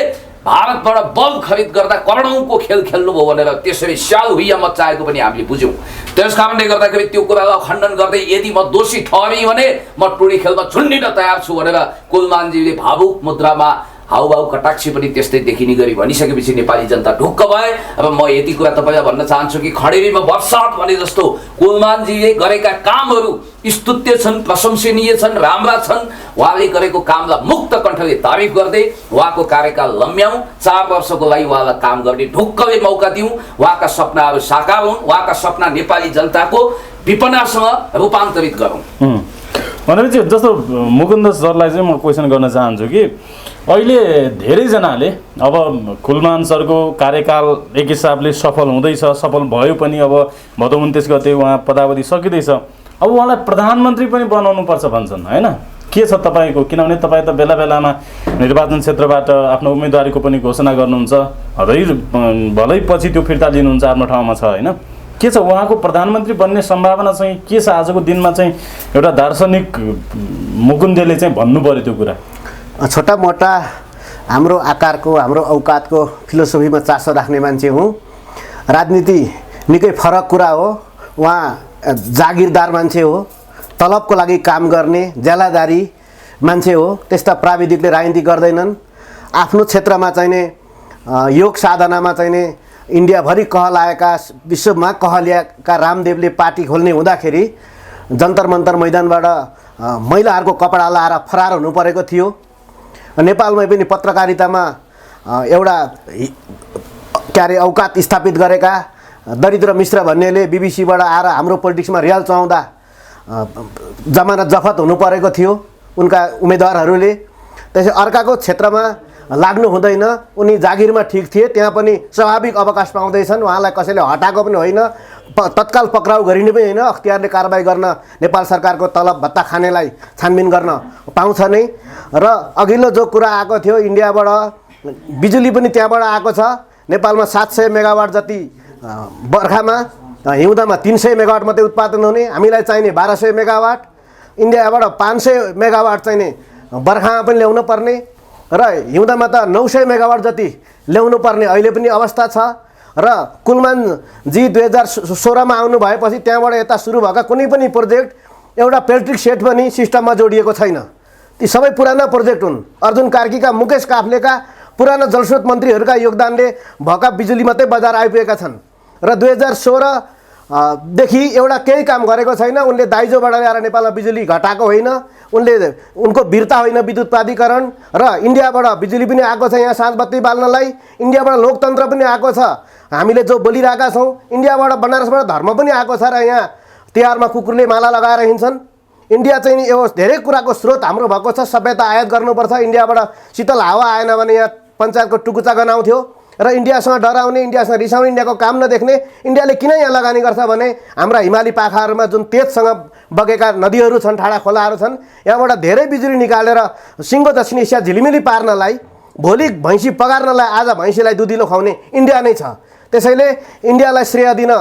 भारतबाट बल्ब खरिद गर्दा करोडौंको खेल खेल्नुभयो भनेर त्यसरी स्याल हुइया मचाएको पनि हामीले बुझ्यौँ त्यस कारणले गर्दाखेरि त्यो कुरालाई खण्डन गर्दै यदि म दोषी ठहरेँ भने म टोली खेलमा झुन्डिन तयार छु भनेर कुलमानजीले भावुक मुद्रामा हाउभाउ कटाक्षी पनि त्यस्तै देखिने गरी भनिसकेपछि नेपाली जनता ढुक्क भए र म यति कुरा तपाईँलाई भन्न चाहन्छु कि खडेरीमा बर्सात भने जस्तो कुलमानजीले गरेका कामहरू स्तुत्य छन् प्रशंसनीय छन् राम्रा छन् उहाँले गरेको कामलाई मुक्त कण्ठले तारिफ गर्दै उहाँको कार्यकाल लम्ब्याउँ 4 वर्षको लागि उहाँलाई काम गर्ने ढुक्कले मौका दिउँ उहाँका सपनाहरू साकार हुन् उहाँका सपना नेपाली जनताको विपनासँग रूपान्तरित गरौँ भनेपछि जस्तो मुकुन्द सरलाई चाहिँ म क्वेसन गर्न चाहन्छु कि अहिले धेरैजनाले अब कुलमान सरको कार्यकाल एक हिसाबले सफल हुँदैछ सफल भयो पनि अब भदौ 29 गते उहाँ पदावधि सकिँदैछ अब उहाँलाई प्रधानमन्त्री पनि बनाउनु पर्छ भन्छन् हैन के छ तपाईँको किनभने तपाईँ त बेला बेलामा निर्वाचन क्षेत्रबाट आफ्नो उम्मेदवारीको पनि घोषणा गर्नुहुन्छ भलै पछि त्यो फिर्ता लिनुहुन्छ आफ्नो ठाउँमा छ हैन के छ उहाँको प्रधानमन्त्री बन्ने सम्भावना चाहिँ के छ आजको दिनमा चाहिँ एउटा दार्शनिक मुकुन्दले चाहिँ भन्नु पर्यो त्यो कुरा छोटा मोटा हाम्रो आकारको हाम्रो औकातको फिलोसोफीमा चासो राख्ने मान्छे हुँ राजनीति निकै फरक कुरा हो उहाँ जागिरदार मान्छे हो तलबको लागि काम गर्ने ज्यालादारी मान्छे हो त्यस्ता प्राविधिकले राजनीति गर्दैनन् आफ्नो क्षेत्रमा चाहिने योग साधनामा चाहिने इन्डियाभरि कहलाएका विश्वमा कहलिएका रामदेवले पार्टी खोल्ने हुँदाखेरि जन्तर मन्तर मैदानबाट महिलाहरूको कपडा लाएर फरार हुनु परेको थियो नेपालमै पनि पत्रकारितामा एउटा के अरे औकात स्थापित गरेका दरिद्र मिश्र भन्नेले बीबीसीबाट आएर हाम्रो पोलिटिक्समा रियाल चलाउँदा जमानत जफत हुनु परेको थियो उनका उम्मेदवारहरूले त्यसै अर्काको क्षेत्रमा लाग्नु हुँदैन उनी जागिरमा ठिक थिए त्यहाँ पनि स्वाभाविक अवकाश पाउँदैछन् उहाँलाई कसैले हटाएको पनि होइन तत्काल पक्राउ गरिने पनि होइन, अख्तियारले कारबाही गर्न नेपाल सरकारको तलब भत्ता खानेलाई छानबिन गर्न पाउँछ नै। र अघिल्लो जो कुरा आएको थियो इन्डियाबाट बिजुली पनि त्यहाँबाट आएको छ। नेपालमा 700 मेगावाट जति बर्खामा हिउँदामा 300 मेगावाट मात्रै उत्पादन हुने, हामीलाई चाहिने 1200 मेगावाट, इन्डियाबाट 500 मेगावाट चाहिने बर्खामा पनि ल्याउनु पर्ने र हिउँदामा त 900 मेगावाट जति ल्याउनु पर्ने अहिले पनि अवस्था छ। र कुलमानजी 2016मा आउनु भएपछि त्यहाँबाट यता सुरु भएका कुनै पनि प्रोजेक्ट एउटा पेल्ट्रिक सेट पनि सिस्टममा जोडिएको छैन। ती सबै पुराना प्रोजेक्ट हुन्। अर्जुन कार्कीका, मुकेश काफ्लेका, पुराना जलस्रोत मन्त्रीहरूका योगदानले भएका बिजुली मात्रै बजार आइपुगेका छन्। र 2016 देखि एउटा केही काम गरेको छैन। उनले दाइजोबाट ल्याएर नेपालमा बिजुली घटाएको होइन, उनको वीरता होइन विद्युत प्राधिकरण। र इन्डियाबाट बिजुली पनि आएको छ यहाँ साँझ बत्ती बाल्नलाई, इन्डियाबाट लोकतन्त्र पनि आएको छ। हामीले जो बोलिरहेका छौँ, इन्डियाबाट बनारसबाट धर्म पनि आएको छ र यहाँ तिहारमा कुकुरले माला लगाएर हिँड्छन्। इन्डिया चाहिँ नि यो धेरै कुराको स्रोत हाम्रो भएको छ। सभ्यता आयात गर्नुपर्छ। इन्डियाबाट शीतल हावा आएन भने यहाँ पञ्चायतको टुकुचा गनाउँथ्यो। र इन्डियासँग डराउने, इन्डियासँग रिसाउने, इन्डियाको काम नदेख्ने, इन्डियाले किन यहाँ लगानी गर्छ भने हाम्रा हिमाली पाखाहरूमा जुन तेजसँग बगेका नदीहरू छन्, ठाडा खोलाहरू छन्, यहाँबाट धेरै बिजुली निकालेर सिङ्गो दक्षिण एसिया झिलिमिली पार्नलाई, भोलि भैँसी पगार्नलाई आज भैँसीलाई दुधिलो खुवाउने इन्डिया नै छ। त्यसैले इन्डियालाई श्रेय दिन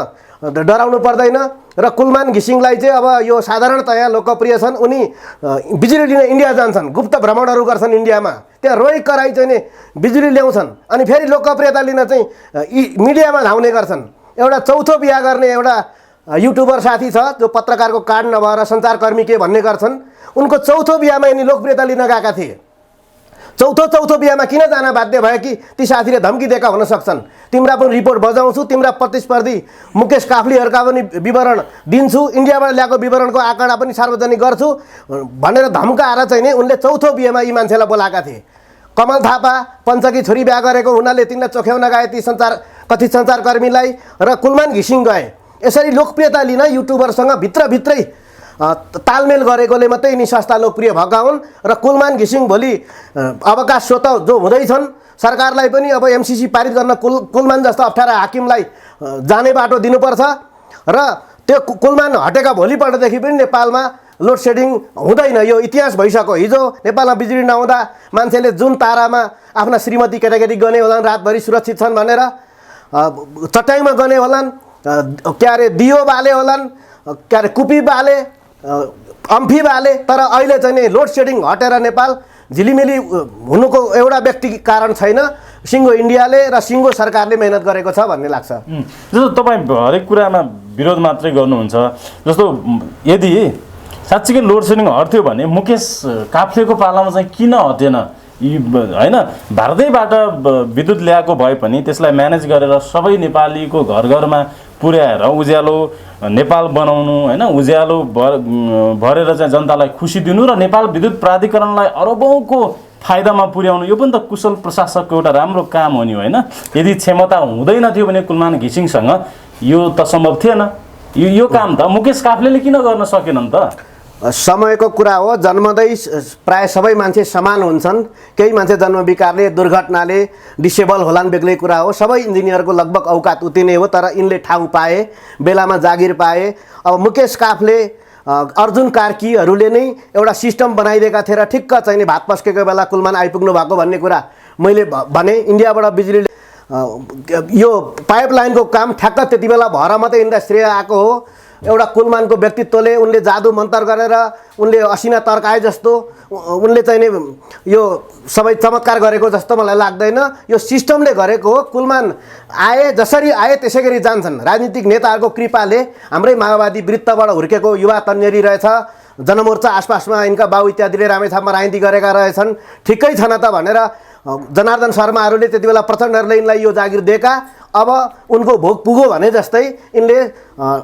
डराउनु पर्दैन। र कुलमान घिसिङलाई चाहिँ अब यो साधारणतया लोकप्रिय छन्। उनी बिजुली लिन इन्डिया जान्छन्, गुप्त भ्रमणहरू गर्छन् इन्डियामा, त्यहाँ रोइ कराई चाहिँ नि बिजुली ल्याउँछन्, अनि फेरि लोकप्रियता लिन चाहिँ मिडियामा धाउने गर्छन्। एउटा चौथो बिहा गर्ने एउटा युट्युबर साथी छ जो पत्रकारको कार्ड नभएर सञ्चारकर्मी के भन्ने गर्छन्। उनको चौथो बिहामा यिनी लोकप्रियता लिन गएका थिए। चौथो बिहामा किन जान बाध्य भयो कि ती साथीले धम्की दिएका हुन सक्छन्। तिम्रा पनि रिपोर्ट बजाउँछु, तिम्रा प्रतिस्पर्धी मुकेश काफ्लेहरूका पनि विवरण दिन्छु, इन्डियाबाट ल्याएको विवरणको आँकडा पनि सार्वजनिक गर्छु भनेर धम्काएर चाहिँ नि उनले चौथो बिहामा यी मान्छेलाई बोलाएका थिए। कमल थापा पञ्चकी छोरी बिहा गरेको हुनाले तिनलाई चोख्याउन गए ती कथित सञ्चारकर्मीलाई, र कुलमान घिसिङ गए। यसरी लोकप्रियता लिन युट्युबरसँग भित्रभित्रै तालमेल गरेकोले मात्रै यिनी सस्ता लोकप्रिय भएका हुन्। र कुलमान घिसिङ भोलि अवकाश स्वत जो हुँदैछन्, सरकारलाई पनि अब एमसिसी पारित गर्न कुलमान जस्तो अप्ठ्यारा हाकिमलाई जाने बाटो दिनुपर्छ। र त्यो कुलमान हटेका भोलिपल्टदेखि पनि नेपालमा लोड सेडिङ हुँदैन। यो इतिहास भइसक्यो। हिजो नेपालमा बिजुली नहुँदा मान्छेले जुन तारामा आफ्ना श्रीमती केटाकेटी गने होलान्, रातभरि सुरक्षित छन् भनेर चट्याङमा गने होलान्, के अरे दियो बाले होलान्, के अरे कुपी बाले, अम्फी बाले, तर अहिले चाहिँ नि लोड सेडिङ हटेर नेपाल झिलिमिली हुनुको एउटा व्यक्ति कारण छैन। सिङ्गो इन्डियाले र सिङ्गो सरकारले मेहनत गरेको छ भन्ने लाग्छ। जस्तो तपाईँ हरेक कुरामा विरोध मात्रै गर्नुहुन्छ। जस्तो यदि साँच्चीकै लोड सेडिङ हट्थ्यो भने मुकेश काफ्लेको पालामा चाहिँ किन हटेन? होइन, भारतैबाट विद्युत ल्याएको भए पनि त्यसलाई म्यानेज गरेर सबै नेपालीको घर घरमा पुर्याएर उज्यालो नेपाल बनाउनु, होइन, उज्यालो भरेर चाहिँ जनतालाई खुसी दिनु र नेपाल विद्युत प्राधिकरणलाई अरबौँको फाइदामा पुर्याउनु, यो पनि त कुशल प्रशासकको एउटा राम्रो काम हो नि, होइन? यदि क्षमता हुँदैन थियो भने कुलमान घिसिङसँग यो त सम्भव थिएन। यो काम त मुकेश काफ्लेले किन गर्न सकेनन् त? समयको कुरा हो। जन्मदै प्राय सबै मान्छे समान हुन्छन्। केही मान्छे जन्म विकारले, दुर्घटनाले डिसेबल होलान्, बेग्लै कुरा हो। सबै इन्जिनियरको लगभग औकात उति नै हो, तर यिनले ठाउँ पाए, बेलामा जागिर पाए। अब मुकेश काफ्ले, अर्जुन कार्कीहरूले नै एउटा सिस्टम बनाइदिएका थिए र ठिक्क चाहिँ नि भात पस्केको बेला कुलमान आइपुग्नु भएको भन्ने कुरा मैले भने। इन्डियाबाट बिजुली यो पाइपलाइनको काम ठ्याक्क त्यति बेला भएर मात्रै यिनलाई श्रेय आएको हो। एउटा कुलमानको व्यक्तित्वले, उनले जादु मन्तर गरेर, उनले असिना तर्काए जस्तो, उनले चाहिँ नि यो सबै चमत्कार गरेको जस्तो मलाई लाग्दैन। यो सिस्टमले गरेको हो। कुलमान आए, जसरी आए त्यसै गरी जान्छन्। राजनीतिक नेताहरूको कृपाले हाम्रै माओवादी वृत्तबाट हुर्केको युवा तन्नेरी रहेछ। जनमोर्चा आसपासमा यिनका बाउ इत्यादिले रामेछापमा राजनीति गरेका रहेछन्। ठिकै छन् त भनेर जनार्दन शर्माहरूले त्यति बेला प्रचण्डहरूले यिनलाई यो जागिर दिएका। अब उनको भोग पुगो भने जस्तै यिनले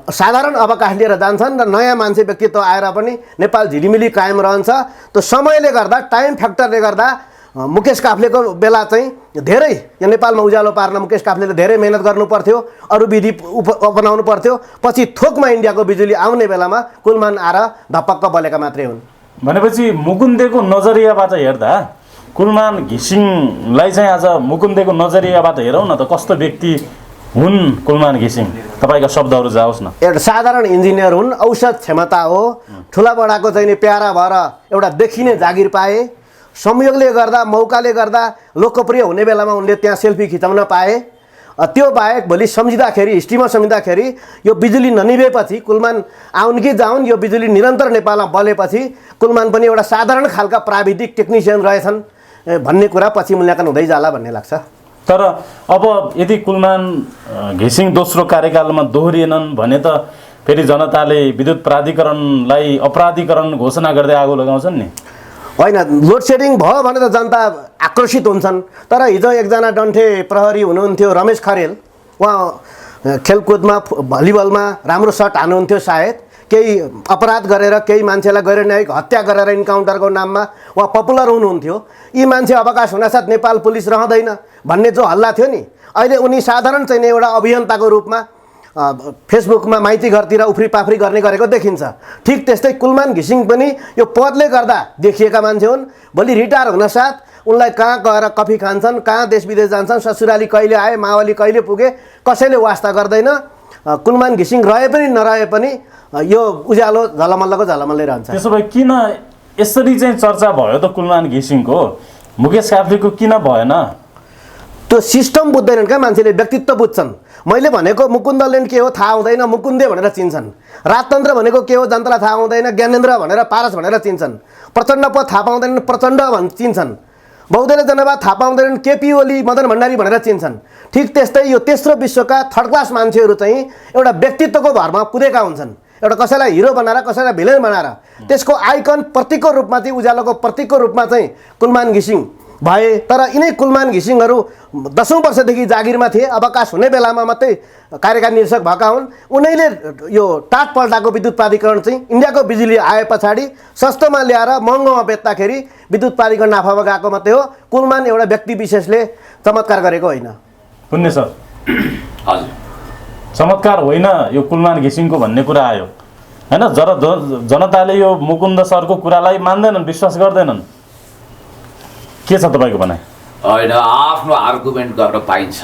साधारण अवकाश लिएर जान्छन् र नयाँ मान्छे व्यक्तित्व आएर पनि नेपाल झिलिमिली कायम रहन्छ। त्यो समयले गर्दा, टाइम फ्याक्टरले गर्दा मुकेश काफ्लेको बेला चाहिँ धेरै यो नेपालमा उज्यालो पार्न मुकेश काफ्लेले धेरै मेहनत गर्नु पर्थ्यो, अरू विधि अपनाउनु पर्थ्यो। पछि थोकमा इन्डियाको बिजुली आउने बेलामा कुलमान आएर धपक्क बलेका मात्रै हुन्। भनेपछि मुकुन्देको नजरियाबाट हेर्दा कुलमान घिसिङलाई चाहिँ आज मुकुन्देको नजरियाबाट हेरौँ न त, कस्तो व्यक्ति हुन् कुलमान घिसिङ? तपाईँका शब्दहरू जाओस् न। एउटा साधारण इन्जिनियर हुन्, औसत क्षमता हो, ठुला बडाको चाहिँ नि प्यारा भएर एउटा देखिने जागिर पाए, संयोगले गर्दा मौकाले गर्दा लोकप्रिय हुने बेलामा उनले त्यहाँ सेल्फी खिचाउन पाए। त्यो बाहेक भोलि सम्झिँदाखेरि हिस्ट्रीमा सम्झिँदाखेरि यो बिजुली ननिभेपछि कुलमान आउन् कि जाउन्, यो बिजुली निरन्तर नेपालमा बलेपछि कुलमान पनि एउटा साधारण खालका प्राविधिक टेक्निसियन रहेछन् भन्ने कुरा पछि मूल्याङ्कन हुँदै जाला भन्ने लाग्छ। तर अब यदि कुलमान घिसिङ दोस्रो कार्यकालमा दोहोरिएनन् भने त फेरि जनताले विद्युत प्राधिकरणलाई अपराधीकरण घोषणा गर्दै आगो लगाउँछन् नि। होइन, लोड सेडिङ भयो भने त जनता आक्रोशित हुन्छन्। तर हिजो एकजना डन्ठे प्रहरी हुनुहुन्थ्यो रमेश खरेल, उहाँ खेलकुदमा भलिबलमा राम्रो सट हान्नुहुन्थ्यो, सायद केही अपराध गरेर केही मान्छेलाई गैरन्यायिक हत्या गरेर इन्काउन्टरको नाममा उहाँ पपुलर हुनुहुन्थ्यो। यी मान्छे अवकाश हुनासाथ नेपाल पुलिस रहँदैन भन्ने जो हल्ला थियो नि, अहिले उनी साधारण चाहिँ एउटा अभियन्ताको रूपमा फेसबुकमा माइती घरतिर उफ्री पाफ्री गर्ने गरेको देखिन्छ। ठिक त्यस्तै कुलमान घिसिङ पनि यो पदले गर्दा देखिएका मान्छे हुन्। भोलि रिटायर हुनसाथ उनलाई कहाँ गएर कफी खान्छन्, कहाँ देश विदेश जान्छन्, ससुराली कहिले आए, मावली कहिले पुगे, कसैले वास्ता गर्दैन। कुलमान घिसिङ रहे पनि नरहे पनि यो उज्यालो झलमल्लको झलमल्लै रहन्छ। त्यसो भए किन यसरी चाहिँ चर्चा भयो त कुलमान घिसिङको? मुकेश काफ्लेको किन भएन? त्यो सिस्टम बुझ्दैनन् क्या मान्छेले, व्यक्तित्व बुझ्छन्। मैले भनेको मुकुन्दलेन के हो थाहा हुँदैन, मुकुन्दे भनेर चिन्छन्। राजतन्त्र भनेको के हो जनतालाई थाहा हुँदैन, ज्ञानेन्द्र भनेर पारस भनेर चिन्छन्। प्रचण्ड पद थाहा पाउँदैनन्, प्रचण्ड चिन्छन्। बौद्धले जनवाद थाहा पाउँदैनन्, केपी ओली मदन भण्डारी भनेर चिन्छन्। ठिक त्यस्तै यो तेस्रो विश्वका थर्ड क्लास मान्छेहरू चाहिँ एउटा व्यक्तित्वको भरमा कुदेका हुन्छन्। एउटा कसैलाई हिरो बनाएर कसैलाई भिलेन बनाएर त्यसको आइकन प्रतीकको रूपमा चाहिँ उज्यालोको प्रतीकको रूपमा चाहिँ कुलमान घिसिङ भए। तर यिनै कुलमान घिसिङहरू 10औं वर्षदेखि जागिरमा थिए, अवकाश हुने बेलामा मात्रै कार्यकारी निर्देशक भएका हुन्। उनैले यो टाटपल्टाको विद्युत प्राधिकरण चाहिँ इन्डियाको बिजुली आए पछाडि सस्तोमा ल्याएर महँगोमा बेच्दाखेरि विद्युत प्राधिकरण नाफामा गएको मात्रै हो। कुलमान एउटा व्यक्ति विशेषले चमत्कार गरेको होइन। पुण्य सर, हजुर, चमत्कार होइन यो कुलमान घिसिङको भन्ने कुरा आयो होइन। जनताले यो मुकुन्द सरको कुरालाई मान्दैनन्, विश्वास गर्दैनन्। के छ तपाईँको भनाइ? होइन, आफ्नो आर्गुमेन्ट गर्न पाइन्छ,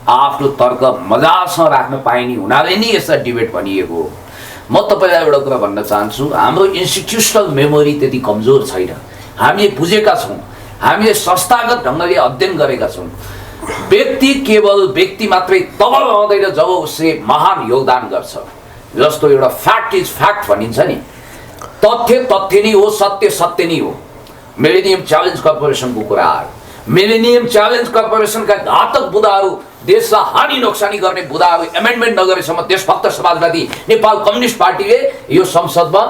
आफ्नो तर्क मजासँग राख्न पाइने हुनाले नै यसलाई डिबेट भनिएको हो। म तपाईँलाई एउटा कुरा भन्न चाहन्छु, हाम्रो इन्स्टिट्युसनल मेमोरी त्यति कमजोर छैन। हामीले बुझेका छौँ, हामीले संस्थागत ढङ्गले अध्ययन गरेका छौँ। व्यक्ति केवल व्यक्ति मात्रै तब रहँदैन जब उसले महान योगदान गर्छ। जस्तो एउटा फ्याक्ट इज फ्याक्ट भनिन्छ नि, तथ्य तथ्य नै हो, सत्य सत्य नै हो। मिलेनियम च्यालेन्ज कर्पोरेसनको कुरा आयो। मिलेनियम च्यालेन्ज कर्पोरेसनका घातक बुदाहरू, देशलाई हानि नोक्सानी गर्ने बुदाहरू एमेन्डमेन्ट नगरेसम्म देशभक्त समाजवादी नेपाल कम्युनिस्ट पार्टीले यो संसदमा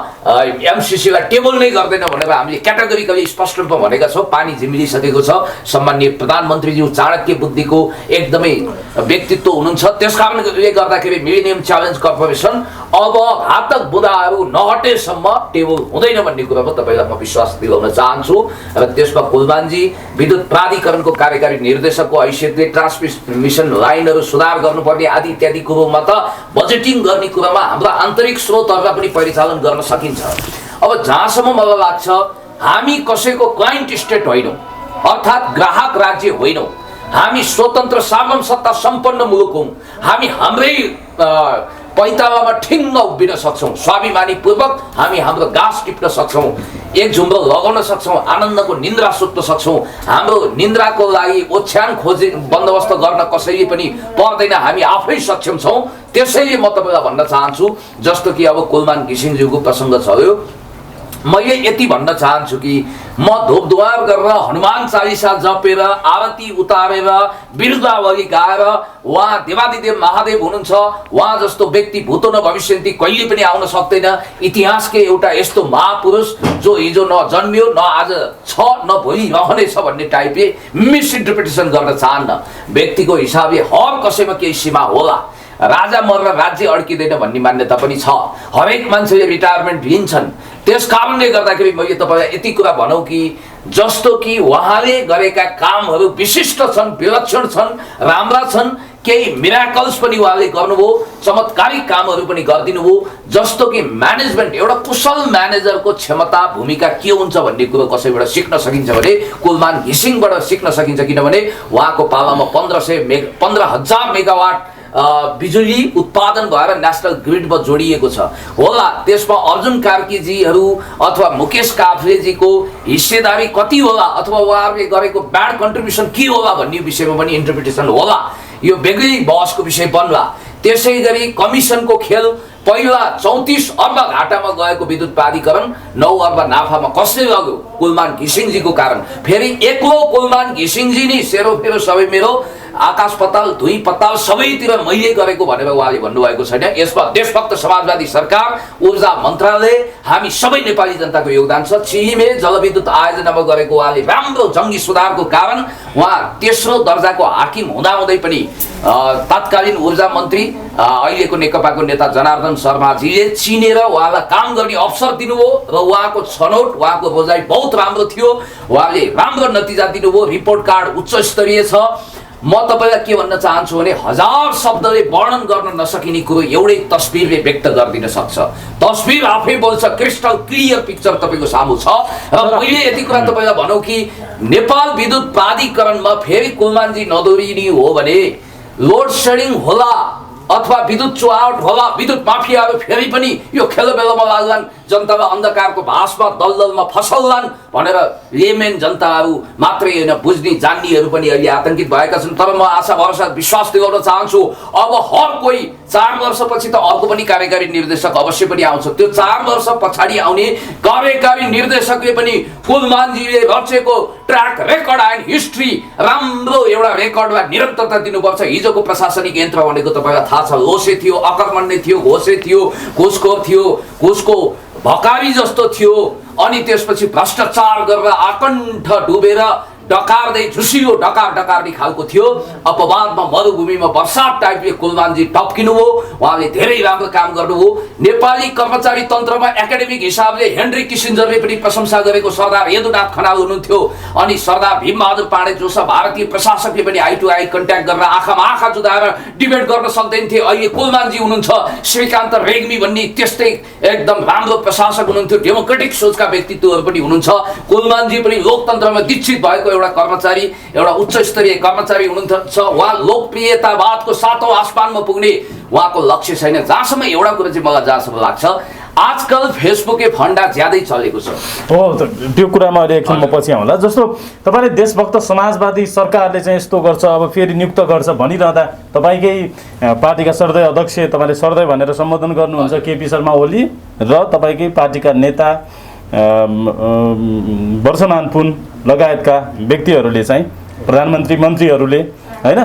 एमसिसीलाई टेबल नै गर्दैन भनेर हामीले क्याटेगोरिकली स्पष्ट रूपमा भनेका छौँ। पानी झिमिलिसकेको छ। सम्माननीय प्रधानमन्त्रीज्यू चाणक्य बुद्धिको एकदमै व्यक्तित्व हुनुहुन्छ। त्यसकारणले गर्दाखेरि मिलेनियम च्यालेन्ज कर्पोरेसन अब घातक बुदाहरू नहटेसम्म टेबल हुँदैन भन्ने कुरामा तपाईँलाई म विश्वास दिलाउन चाहन्छु। र त्यसमा कुलमानजी विद्युत प्राधिकरणको कार्यकारी निर्देशकको हैसियतले ट्रान्समिसन लाइनहरू सुधार गर्नुपर्ने आदि इत्यादि कुरोमा त बजेटिङ गर्ने कुरामा हाम्रो आन्तरिक स्रोतहरूलाई पनि परिचालन गर्न सकिन्छ। अब जहाँसम्म मलाई लाग्छ हामी कसैको क्लाइन्ट स्टेट होइनौँ, अर्थात् ग्राहक राज्य होइनौँ। हामी स्वतन्त्र सार्वभौम सत्ता सम्पन्न मुलुक हौँ। हामी हाम्रै पैतालामा ठिङ्ग उभिन सक्छौँ। स्वाभिमानीपूर्वक हामी हाम्रो घाँस टिप्न सक्छौँ, एक झुम्रो लगाउन सक्छौँ, आनन्दको निन्द्रा सुत्न सक्छौँ। हाम्रो निन्द्राको लागि ओछ्यान खोजे बन्दोबस्त गर्न कसैले पनि पर्दैन, हामी आफै सक्षम छौँ। त्यसैले म तपाईँलाई भन्न चाहन्छु, जस्तो कि अब कुलमान घिसिङज्यूको प्रसङ्ग चल्यो, मैले यति भन्न चाहन्छु कि म धोपधुवार गरेर हनुमान चालिसा जपेर आरती उतारेर बिरुदावली गाएर उहाँ देवादिदेव महादेव हुनुहुन्छ, उहाँ जस्तो व्यक्ति भूतो न भविष्यन्ति कहिले पनि आउन सक्दैन। इतिहासकै एउटा यस्तो महापुरुष जो हिजो न जन्मियो, न आज छ, न भोलि रहनेछ भन्ने टाइपले मिसइन्टरप्रिटेसन गर्न चाहन्न। व्यक्तिको हिसाबले हर कसैमा केही सीमा होला। राजा मरेर राज्य अड्किँदैन भन्ने मान्यता पनि छ। हरेक मान्छेले रिटायरमेन्ट लिन्छन्। त्यस कारणले गर्दाखेरि मैले तपाईँलाई यति कुरा भनौँ कि जस्तो कि उहाँले गरेका कामहरू विशिष्ट छन्, विलक्षण छन्, राम्रा छन्। केही मिराकल्स पनि उहाँले गर्नुभयो, चमत्कारिक कामहरू पनि गरिदिनु भयो। जस्तो कि म्यानेजमेन्ट, एउटा कुशल म्यानेजरको क्षमता भूमिका के हुन्छ भन्ने कुरो कसैबाट सिक्न सकिन्छ भने कुलमान घिसिङबाट सिक्न सकिन्छ। किनभने उहाँको पालामा 15,000 मेगावाट बिजुली उत्पादन भएर नेसनल ग्रिडमा जोडिएको छ होला। त्यसमा अर्जुन कार्कीजीहरू अथवा मुकेश काफ्लेजीको हिस्सेदारी कति होला अथवा उहाँहरूले गरेको ब्याड कन्ट्रिब्युसन के होला भन्ने विषयमा पनि इन्टरप्रिटेसन होला। यो बेग्लै बहसको विषय बन्ला। त्यसै गरी कमिसनको खेल, पहिला 34 अर्ब घाटामा गएको विद्युत प्राधिकरण 9 अर्ब नाफामा कसले लग्यो? कुलमान घिसिङजीको कारण। फेरि एक्लो कुलमान घिसिङजी नै सेरोफेरो सबै मेरो आकाश पताल धुई पताल सबैतिर मैले गरेको भनेर उहाँले भन्नुभएको छैन। यसमा देशभक्त समाजवादी सरकार, ऊर्जा मन्त्रालय, हामी सबै नेपाली जनताको योगदान छ। चिहीमे जलविद्युत आयोजनामा गरेको उहाँले राम्रो जङ्गी सुधारको कारण उहाँ तेस्रो दर्जाको हाकिम हुँदाहुँदै पनि तत्कालीन ऊर्जा मन्त्री अहिलेको नेकपाको नेता जनार्दन शर्माजीले चिनेर उहाँलाई काम गर्ने अवसर दिनुभयो र उहाँको छनौट, उहाँको रोजाइ बहुत राम्रो थियो। उहाँले राम्रो नतिजा दिनुभयो। रिपोर्ट कार्ड उच्च स्तरीय छ। म तपाईलाई के भन्न चाहन्छु भने 1000 शब्दले वर्णन गर्न नसकिने कुरो एउटै तस्बिरले व्यक्त गरिदिन सक्छ। तस्बिर आफै बोल्छ। क्रिस्टल क्लियर पिक्चर तपाईको सामु छ। र मैले यति कुरा तपाईलाई भनौँ कि नेपाल विद्युत प्राधिकरणमा फेरि कुलमानजी नदोरिने हो भने लोड सेडिङ होला अथवा विद्युत चुहावट होला, विद्युत माफियाहरू फेरि पनि यो खेलबेलामा लाग्लान्, जनतालाई अन्धकारको भासमा दलदलमा फसल्लान् भनेर लेमेन जनताहरू मात्रै होइन बुझ्ने जान्नेहरू पनि अहिले आतंकित भएका छन्। तर म आशा भरोसा विश्वास दिलाउन चाहन्छु अब हर कोही 4 वर्षपछि त अर्को पनि कार्यकारी निर्देशक अवश्य पनि आउँछ। त्यो 4 वर्ष पछाडि आउने कार्यकारी निर्देशकले पनि कुलमानजीले रचेको ट्र्याक रेकर्ड एन्ड हिस्ट्री राम्रो एउटा रेकर्डमा निरन्तरता दिनुपर्छ। हिजोको प्रशासनिक यन्त्र भनेको तपाईँलाई थाहा छ, लोसे थियो, अकर्मण्य थियो, घोसे थियो, घुसखोर थियो, घुसको भकारी जस्तो थियो। अनि त्यसपछि भ्रष्टाचार गरेर आकण्ठ डुबेर डकार्दै झुसिलो डकारने खालको थियो। अपवादमा मरुभूमिमा बर्सात टाइपले कुलमानजी टप्किनुभयो। उहाँले धेरै राम्रो काम गर्नुभयो। नेपाली कर्मचारी तन्त्रमा एकाडेमिक हिसाबले हेनरी किसिन्जरले पनि प्रशंसा गरेको सरदार यदुनाथ खनाल हुनुहुन्थ्यो। अनि सरदार भीमबहादुर पाण्डे जोसा भारतीय प्रशासकले पनि आई टु आई कन्ट्याक्ट गरेर आँखामा आँखा जुदाएर डिबेट गर्न सक्दैन थिए। अहिले कुलमानजी हुनुहुन्छ। श्रीकान्त रेग्मी भन्ने त्यस्तै एकदम राम्रो प्रशासक हुनुहुन्थ्यो। डेमोक्रेटिक सोचका व्यक्तित्वहरू पनि हुनुहुन्छ। कुलमानजी पनि लोकतन्त्रमा दीक्षित भएको एउटा कर्मचारी, एउटा उच्च स्तरीय कर्मचारी हुनुहुन्छ। उहाँ लोकप्रियतावादको 7औं आसमानमा पुग्ने उहाँको लक्ष्य छैन। जहाँसम्म एउटा कुरा चाहिँ मलाई जहाँसम्म लाग्छ, आजकल फेसबुकै फन्डा ज्यादै चलेको छ। हो, त्यो कुरामा अहिले एकछिन म पछि आउँला। जस्तो तपाईँले देशभक्त समाजवादी सरकारले चाहिँ यस्तो गर्छ, अब फेरि नियुक्त गर्छ भनिरहँदा तपाईँकै पार्टीका सर्दै अध्यक्ष, तपाईँले सर्दै भनेर सम्बोधन गर्नुहुन्छ केपी शर्मा ओली र तपाईँकै पार्टीका नेता वर्षमान पुन लगायतका व्यक्तिहरूले चाहिँ प्रधानमन्त्री मन्त्रीहरूले होइन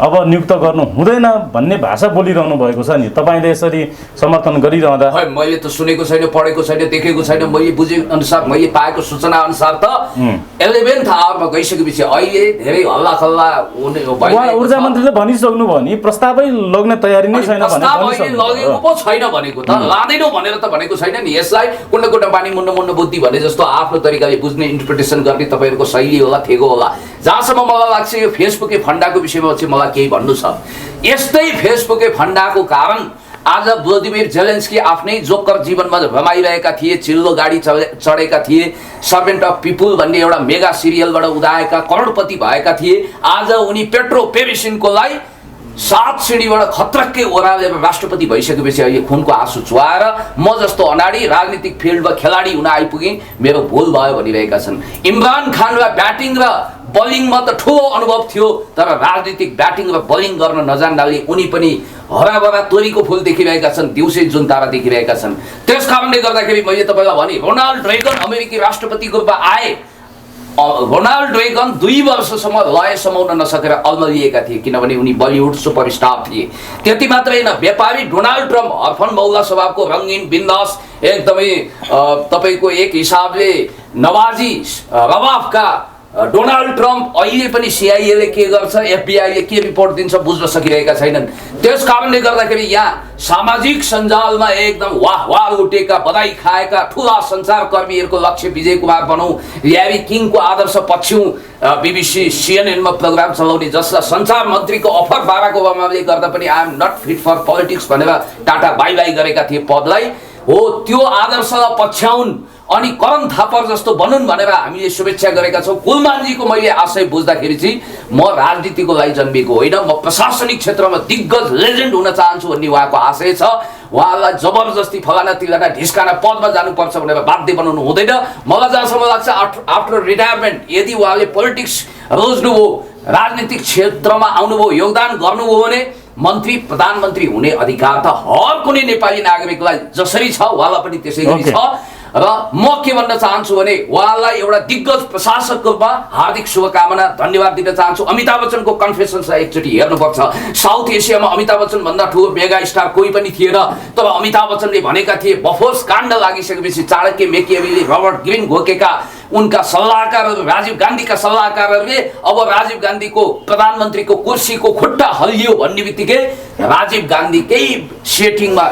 अब नियुक्त गर्नु हुँदैन भन्ने भाषा बोलिरहनु भएको छ नि। तपाईँले यसरी समर्थन गरिरहँदा मैले त सुनेको छैन, पढेको छैन, देखेको छैन। मैले बुझे अनुसार, मैले पाएको सूचना अनुसार त 11th आवरमा गइसकेपछि अहिले धेरै हल्ला खल्ला हुने हो। ऊर्जा मन्त्रीले भनिसक्नु भयो नि प्रस्तावै लग्ने तयारी नै छैन लगेको पो छैन भनेको त, लाँदैनौ भनेर त भनेको छैन नि। यसलाई कुण्ड कुण्ड पानी मुन्न मुन्न बुद्धि भने जस्तो आफ्नो तरिकाले बुझ्ने, इन्टरप्रिटेसन गर्ने तपाईँहरूको शैली होला, थेगो होला। जहाँसम्म मलाई लाग्छ यो फेसबुकै फन्डाको विषयमा चाहिँ मलाई केही भन्नु छ। यस्तै फेसबुकै फन्डाको कारण आज भ्लादिमिर जेलेन्स्की आफ्नै जोकर जीवनमा रमाइरहेका थिए, चिल्लो गाडी चढेका थिए, सर्भेन्ट अफ पिपुल भन्ने एउटा मेगा सिरियलबाट उदाएका करोडपति भएका थिए। आज उनी पेट्रो पेरिसिनकोलाई 7 सिँढीबाट खत्रक्कै ओह्रालेर राष्ट्रपति भइसकेपछि अहिले खुनको आँसु चुहाएर म जस्तो अनाडी राजनीतिक फिल्डमा खेलाडी हुन आइपुगेँ, मेरो भुल भयो भनिरहेका छन्। इमरान खानलाई ब्याटिङ र बलिङमा त ठुलो अनुभव थियो, तर राजनीतिक ब्याटिङ र बलिङ गर्न नजान्दाले उनी पनि हराभरा तोरीको फुल देखिरहेका छन्, दिउँसै जुन तारा देखिरहेका छन्। त्यस कारणले गर्दाखेरि मैले तपाईँलाई भने रोनाल्ड रेगन अमेरिकी राष्ट्रपतिको रूपमा आए। रोनाल्ड रेगन 2 वर्षसम्म लय समाउन नसकेर अल्मलिएका थिए, किनभने उनी बलिउड सुपरस्टार थिए। त्यति मात्रै होइन, व्यापारी डोनाल्ड ट्रम्प हरफन मौला स्वभावको रङ्गीन बिन्दास एकदमै तपाईँको एक हिसाबले नवाजी रवाफका डोनाल्ड ट्रम्प अहिले पनि सिआइएले के गर्छ, एफबिआईले के रिपोर्ट दिन्छ बुझ्न सकिरहेका छैनन्। त्यस कारणले गर्दाखेरि यहाँ सामाजिक सञ्जालमा एकदम वाह वाह उठेका, बधाई खाएका ठुला सञ्चारकर्मीहरूको लक्ष्य विजय कुमार बनौँ, ल्यारी किङको आदर्श पछ्यौँ, BBC CNNमा प्रोग्राम चलाउने, जसलाई सञ्चार मन्त्रीको अफर बाराक ओबामाले गर्दा पनि I am not fit for politics भनेर टाटा बाई बाई गरेका थिए पदलाई। हो, त्यो आदर्शलाई पछ्याउन् अनि करण थापर जस्तो बनुन् भनेर हामीले शुभेच्छा गरेका छौँ। कुलमानजीको मैले आशय बुझ्दाखेरि चाहिँ म राजनीतिको लागि जन्मेको होइन, म प्रशासनिक क्षेत्रमा दिग्गज लेजेन्ड हुन चाहन्छु भन्ने उहाँको आशय छ। उहाँलाई जबरजस्ती फलाना तिलाना ढिस्काना पदमा जानुपर्छ भनेर बाध्य बनाउनु हुँदैन। मलाई जहाँसम्म लाग्छ आफ्टर रिटायरमेन्ट यदि उहाँले पोलिटिक्स रोज्नुभयो, राजनीतिक क्षेत्रमा आउनुभयो, योगदान गर्नुभयो भने मन्त्री प्रधानमन्त्री हुने अधिकार त हर कुनै नेपाली नागरिकलाई जसरी छ उहाँलाई पनि त्यसै गरी छ। र म के भन्न चाहन्छु भने उहाँलाई एउटा दिग्गज प्रशासकको रूपमा हार्दिक शुभकामना धन्यवाद दिन चाहन्छु। अमिताभ बच्चनको कन्फेसन्सलाई एकचोटि हेर्नुपर्छ। साउथ एसियामा अमिताभ बच्चन भन्दा ठुलो मेगा स्टार कोही पनि थिएन, तर अमिताभ बच्चनले भनेका थिए बफोर्स काण्ड लागिसकेपछि चाणक्य मेकियावेली रबर्ट ग्रीन घोकेका उनका सल्लाहकारहरू राजीव गान्धीका सल्लाहकारहरूले अब राजीव गान्धीको प्रधानमन्त्रीको कुर्सीको खुट्टा हल्लियो भन्ने बित्तिकै राजीव गान्धीकै सेटिङमा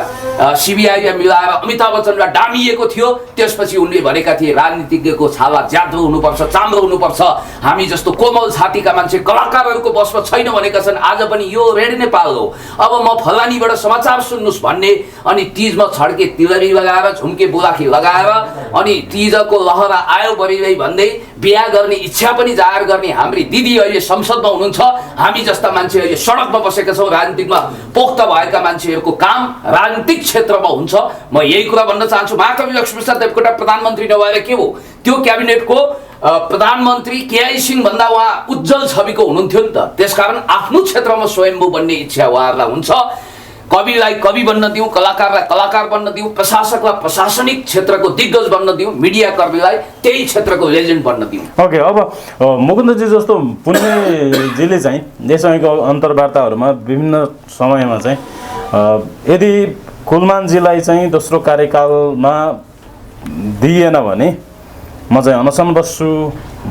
सिबिआईले मिलाएर अमिताभ बच्चनलाई डामिएको थियो। त्यसपछि उनले भनेका थिए राजनीतिज्ञको छाला ज्यादो हुनुपर्छ, चाम्रो हुनुपर्छ, हामी जस्तो कोमल छातीका मान्छे कलाकारहरूको बसमा छैन भनेका छन्। आज पनि यो रेड नेपाल हो। अब म फलानीबाट समाचार सुन्नुहोस् भन्ने अनि तीजमा छड्के तिलरी लगाएर झुम्के बुलाखी लगाएर अनि तीजको लहरा आयो बरिलाई भन्दै बिहा गर्ने इच्छा पनि जाहेर गर्ने हाम्री दिदी अहिले संसदमा हुनुहुन्छ। हामी जस्ता मान्छे अहिले सडकमा बसेका छौँ। राजनीतिकमा पोख्त भएका मान्छेहरूको काम राजनीतिक क्षेत्रमा हुन्छ। म यही कुरा भन्न चाहन्छु। महाकवि लक्ष्मीप्रसाद देवकोटा प्रधानमन्त्री नभएर के हो, त्यो क्याबिनेटको प्रधानमन्त्री केआई सिंह भन्दा उहाँ उज्जवल छविको हुनुहुन्थ्यो नि त। त्यसकारण आफ्नो क्षेत्रमा स्वयम्भू बन्ने इच्छा उहाँहरूलाई हुन्छ। कविलाई कवि बन्न दिउँ, कलाकारलाई कलाकार बन्न दिउँ, प्रशासकलाई प्रशासनिक क्षेत्रको दिग्गज बन्न दिउँ, मिडिया कर्मीलाई त्यही क्षेत्रको लेजेन्ड बन्न दिउँ। ओके, अब मुकुन्दजी जस्तो पुण्यजीले चाहिँ यससँगको अन्तर्वार्ताहरूमा विभिन्न समयमा चाहिँ यदि कुलमानजीलाई चाहिँ दोस्रो कार्यकालमा दिएन भने म चाहिँ अनसन बस्छु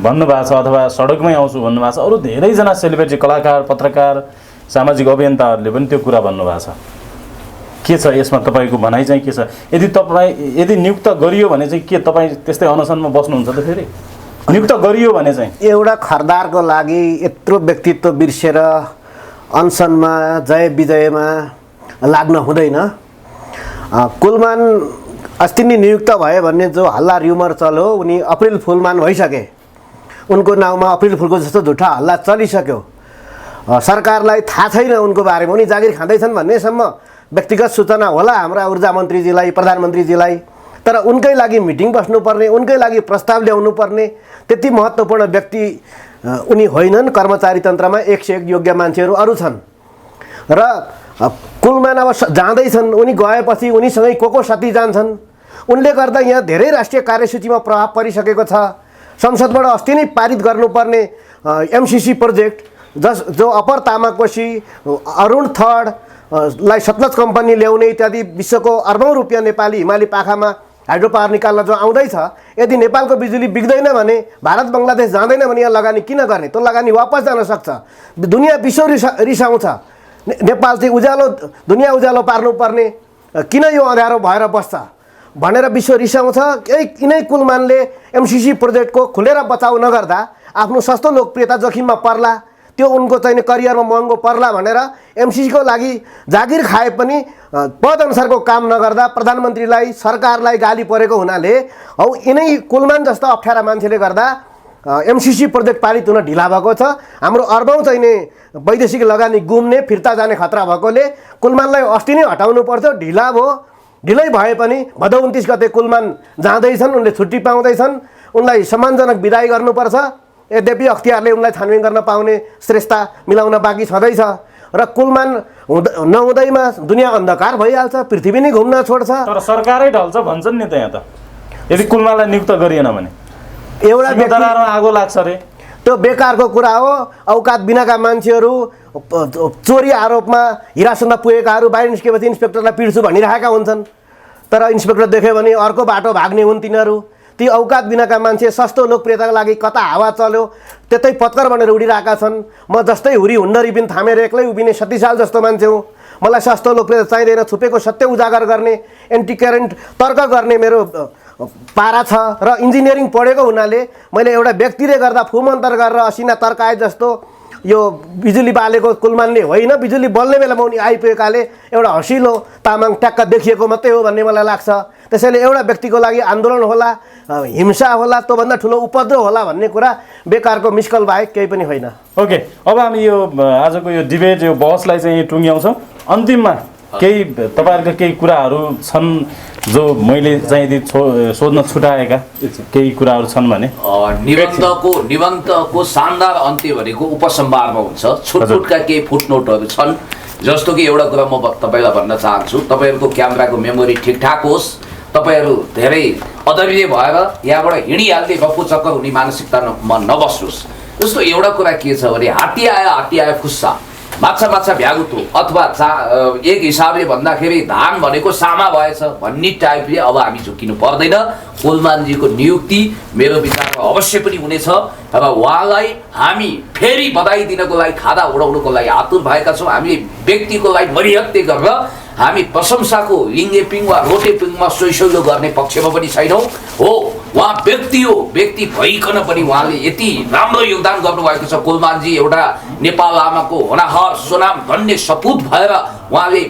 भन्नुभएको छ अथवा सडकमै आउँछु भन्नुभएको छ। अरू धेरैजना सेलिब्रेटी कलाकार, पत्रकार, सामाजिक अभियन्ताहरूले पनि त्यो कुरा भन्नुभएको छ। के छ यसमा तपाईँको भनाइ चाहिँ के छ? यदि नियुक्त गरियो भने चाहिँ के तपाईँ त्यस्तै अनसनमा बस्नुहुन्छ त? फेरि नियुक्त गरियो भने चाहिँ एउटा खरदारको लागि यत्रो व्यक्तित्व बिर्सेर अनसनमा जय विजयमा लाग्न हुँदैन। कुलमान अस्ति नै नियुक्त भयो भन्ने जो हल्ला र्युमर चल्यो, उनी अप्रिल फुलमान भइसके। उनको नाउँमा अप्रिल फुलको जस्तो झुठा हल्ला चलिसक्यो। सरकारलाई थाहा छैन उनको बारेमा, उनी जागिर खाँदैछन् भन्नेसम्म व्यक्तिगत सूचना होला हाम्रा ऊर्जा मन्त्रीजीलाई, प्रधानमन्त्रीजीलाई। तर उनकै लागि मिटिङ बस्नुपर्ने, उनकै लागि प्रस्ताव ल्याउनु पर्ने त्यति महत्त्वपूर्ण व्यक्ति उनी होइनन्। कर्मचारी तन्त्रमा 101 योग्य मान्छेहरू अरू छन्। र कुलमान अब जाँदैछन्, उनी गएपछि उनीसँगै को साथी जान्छन्। उनले गर्दा यहाँ धेरै राष्ट्रिय कार्यसूचीमा प्रभाव परिसकेको छ। संसदबाट अस्ति नै पारित गर्नुपर्ने एमसिसी प्रोजेक्ट जो अप्पर तामाकोशी, अरुण थर्डलाई सतलज कम्पनी ल्याउने इत्यादि विश्वको अर्बौं रुपियाँ नेपाली हिमाली पाखामा हाइड्रो पावर निकाल्न जो आउँदैछ, यदि नेपालको बिजुली बिग्दैन भने, भारत बङ्गलादेश जाँदैन भने यहाँ लगानी किन गर्ने? त्यो लगानी वापस जान सक्छ। दुनियाँ विश्व रिसाउँछ। नेपाल चाहिँ उज्यालो, दुनियाँ उज्यालो पार्नुपर्ने, किन यो अँध्यारो भएर बस्छ भनेर विश्व रिसाउँछ। यिनै कुलमानले एमसिसी प्रोजेक्टको खुलेर बचाउ नगर्दा आफ्नो सस्तो लोकप्रियता जोखिममा पर्ला, त्यो उनको चाहिँ करियरमा महँगो पर्ला भनेर एमसिसीको लागि जागिर खाए पनि पदअनुसारको काम नगर्दा प्रधानमन्त्रीलाई, सरकारलाई गाली परेको हुनाले हौ यिनै कुलमान जस्ता अप्ठ्यारा मान्छेले गर्दा एमसिसी प्रोजेक्ट पारित हुन ढिला भएको छ। हाम्रो अर्बौं चाहिने वैदेशिक लगानी गुम्ने, फिर्ता जाने खतरा भएकोले कुलमानलाई अस्ति नै हटाउनु पर्थ्यो। ढिला भयो। ढिलै भए पनि भदौ 29 गते कुलमान जाँदैछन्, उनले छुट्टी पाउँदैछन्, उनलाई सम्मानजनक बिदाई गर्नुपर्छ। यद्यपि अख्तियारले उनलाई छानबिन गर्न पाउने श्रेष्ठता मिलाउन बाँकी छँदैछ। र कुलमान नहुँदैमा दुनियाँ अन्धकार भइहाल्छ, पृथ्वी नै घुम्न छोड्छ। तर सरकारै ढल्छ भन्छन् नि त यहाँ त, यदि कुलमानलाई नियुक्त गरिएन भने एउटा दरारमा आगो लाग्छ रे। त्यो बेकारको कुरा हो। औकात बिनाका मान्छेहरू चोरी आरोपमा हिरासतमा पुगेकाहरू बाहिर निस्केपछि इन्सपेक्टरलाई पिट्छु भनिरहेका हुन्छन्। तर इन्सपेक्टर देख्यो भने अर्को बाटो भाग्ने हुन् तिनीहरू। ती औकात बिनाका मान्छे सस्तो लोकप्रियताको लागि कता हावा चल्यो त्यतै पत्कर बनेर उडिरहेका छन्। म जस्तै हुरी हुन्न रिबिन थामेर एक्लै उभिने 37 साल जस्तो मान्छे हुँ। मलाई सस्तो लोकप्रियता चाहिँदैन। छुपेको सत्य उजागर गर्ने, एन्टी करेन्ट तर्क गर्ने मेरो पारा छ। र इन्जिनियरिङ पढेको हुनाले मैले एउटा व्यक्तिले गर्दा फुमन्तर गरेर असिना तर्काए जस्तो यो बिजुली बालेको कुलमानले होइन, बिजुली बल्ने बेलामा उनी आइपुगेकाले एउटा हँसिलो तामाङ ट्याक्क देखिएको मात्रै हो भन्ने मलाई लाग्छ। त्यसैले एउटा व्यक्तिको लागि आन्दोलन होला, हिंसा होला, त्योभन्दा ठुलो उपद्रव होला भन्ने कुरा बेकारको मिस्कल बाहेक केही पनि होइन। ओके, अब हामी यो आजको यो डिबेट, यो बहसलाई चाहिँ टुङ्ग्याउँछौँ। अन्तिममा केही तपाईँहरूको केही कुराहरू छन् जो मैले चाहिँ सोध्न छुटाएका केही कुराहरू छन् भने? निबन्धको शानदार अन्त्य भनेको उपसंहारमा हुन्छ। छुटफुटका केही फुटनोटहरू छन्। जस्तो कि एउटा कुरा म तपाईँलाई भन्न चाहन्छु, तपाईँहरूको क्यामेराको मेमोरी ठिकठाक होस्, तपाईँहरू धेरै अदम्य भएर यहाँबाट हिँडिहाल्ने गफु चक्कर हुने मानसिकतामा नबस्नुहोस्। जस्तो एउटा कुरा के छ भने हात्ती आयो खुस्सा, माछा भ्यागुतो, अथवा एक हिसाबले भन्दाखेरि धान भनेको सामा भएछ भन्ने टाइपले अब हामी झुकिनु पर्दैन। कुलमानजीको नियुक्ति मेरो विचारमा अवश्य पनि हुनेछ र उहाँलाई हामी फेरि बधाई दिनको लागि, खादा उडाउनको लागि आतुर भएका छौँ। हामीले व्यक्तिको लागि मरिहत्ते गरेर हामी प्रशंसाको लिङ्गेपिङ वा रोटेपिङमा सोइसोइलो गर्ने पक्षमा पनि छैनौँ। हो, उहाँ व्यक्ति हो, व्यक्ति भइकन पनि उहाँले यति राम्रो योगदान गर्नुभएको छ। कुलमानजी एउटा नेपाल आमाको होनाहर सुनाम धन्य सपुत भएर उहाँले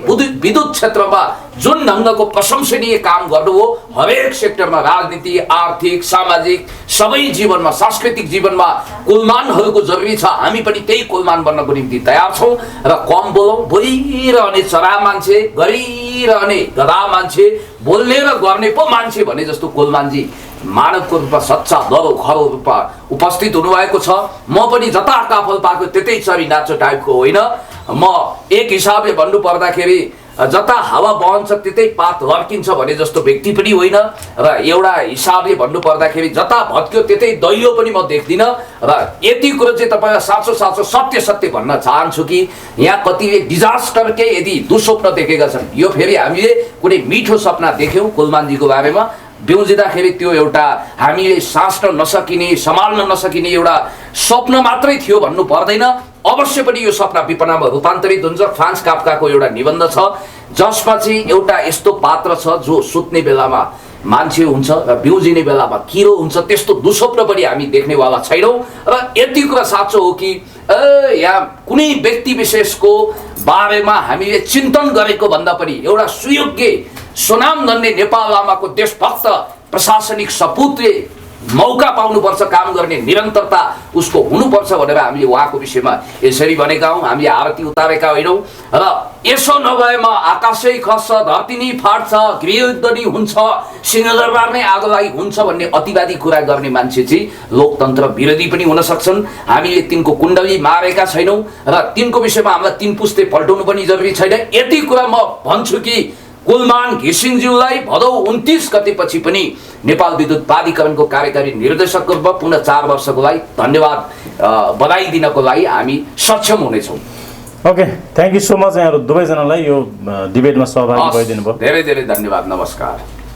विद्युत क्षेत्रमा जुन ढङ्गको प्रशंसनीय काम गर्नुभयो, हरेक सेक्टरमा, राजनीति, आर्थिक, सामाजिक, सबै जीवनमा, सांस्कृतिक जीवनमा कुलमानहरूको जरुरी छ। हामी पनि त्यही कुलमान बन्नको निम्ति तयार छौँ र कम बोलौँ। बोलिरहने चरा मान्छे, गरिरहने गधा मान्छे, बोल्ने र गर्ने पो मान्छे भने जस्तो कुलमानजी मानवको रूपमा सच्चा दरो खरो रूपमा उपस्थित हुनुभएको छ। म पनि जता काफल पाएको त्यतै चरी नाचो टाइपको होइन। म एक हिसाबले भन्नु पर्दाखेरि जता हावा बहन्छ त्यतै पात लड्किन्छ भने जस्तो व्यक्ति पनि होइन र एउटा हिसाबले भन्नु पर्दाखेरि जता भत्क्यो त्यतै दैलो पनि म देख्दिनँ। र यति कुरो चाहिँ तपाईँलाई साँचो सत्य भन्न चाहन्छु कि यहाँ कतिले डिजास्टरकै यदि दुस्वप्न देखेका छन्। यो फेरि हामीले कुनै मिठो सपना देख्यौँ कुलमानजीको बारेमा, बिउजिँदाखेरि त्यो एउटा हामीले साँच्न नसकिने, सम्हाल्न नसकिने एउटा स्वप्न मात्रै थियो भन्नु पर्दैन। अवश्य पनि यो सपना विपनामा रूपान्तरित हुन्छ। फ्रान्स काफ्काको एउटा निबन्ध छ जसमा चाहिँ एउटा यस्तो पात्र छ जो सुत्ने बेलामा मान्छे हुन्छ र बिउजिने बेलामा किरो हुन्छ। त्यस्तो दुस्वप्न पनि हामी देख्नेवाला छैनौँ। र यति कुरा साँचो हो कि यहाँ कुनै व्यक्ति विशेषको बारेमा हामीले चिन्तन गरेको भन्दा पनि एउटा सुयोग्य सुनाम धन्य नेपाल आमाको देशभक्त प्रशासनिक सपुतले मौका पाउनुपर्छ, काम गर्ने निरन्तरता उसको हुनुपर्छ भनेर हामीले उहाँको विषयमा यसरी भनेका हौँ। हामीले आरती उतारेका होइनौँ र यसो नभएमा आकाशै खस्छ, धरती नै फाट्छ, गृहयुद्ध नै हुन्छ, सिंहदरबार नै आगो लागि हुन्छ भन्ने अतिवादी कुरा गर्ने मान्छे चाहिँ लोकतन्त्र विरोधी पनि हुन सक्छन्। हामीले तिनको कुण्डली मारेका छैनौँ र तिनको विषयमा हामीलाई तीन पुस्ते पल्टाउनु पनि जरुरी छैन। यति कुरा म भन्छु कि कुलमान घिसिङज्यूलाई भदौ 29 गतेपछि पनि नेपाल विद्युत प्राधिकरणको कार्यकारी निर्देशकको रूपमा पुनः 4 वर्षको लागि धन्यवाद बधाई दिनको लागि हामी सक्षम हुनेछौँ। Okay, thank you so much यहाँहरू दुवैजनालाई यो डिबेटमा सहभागी भइदिनु भयो। धेरै धेरै धन्यवाद। नमस्कार।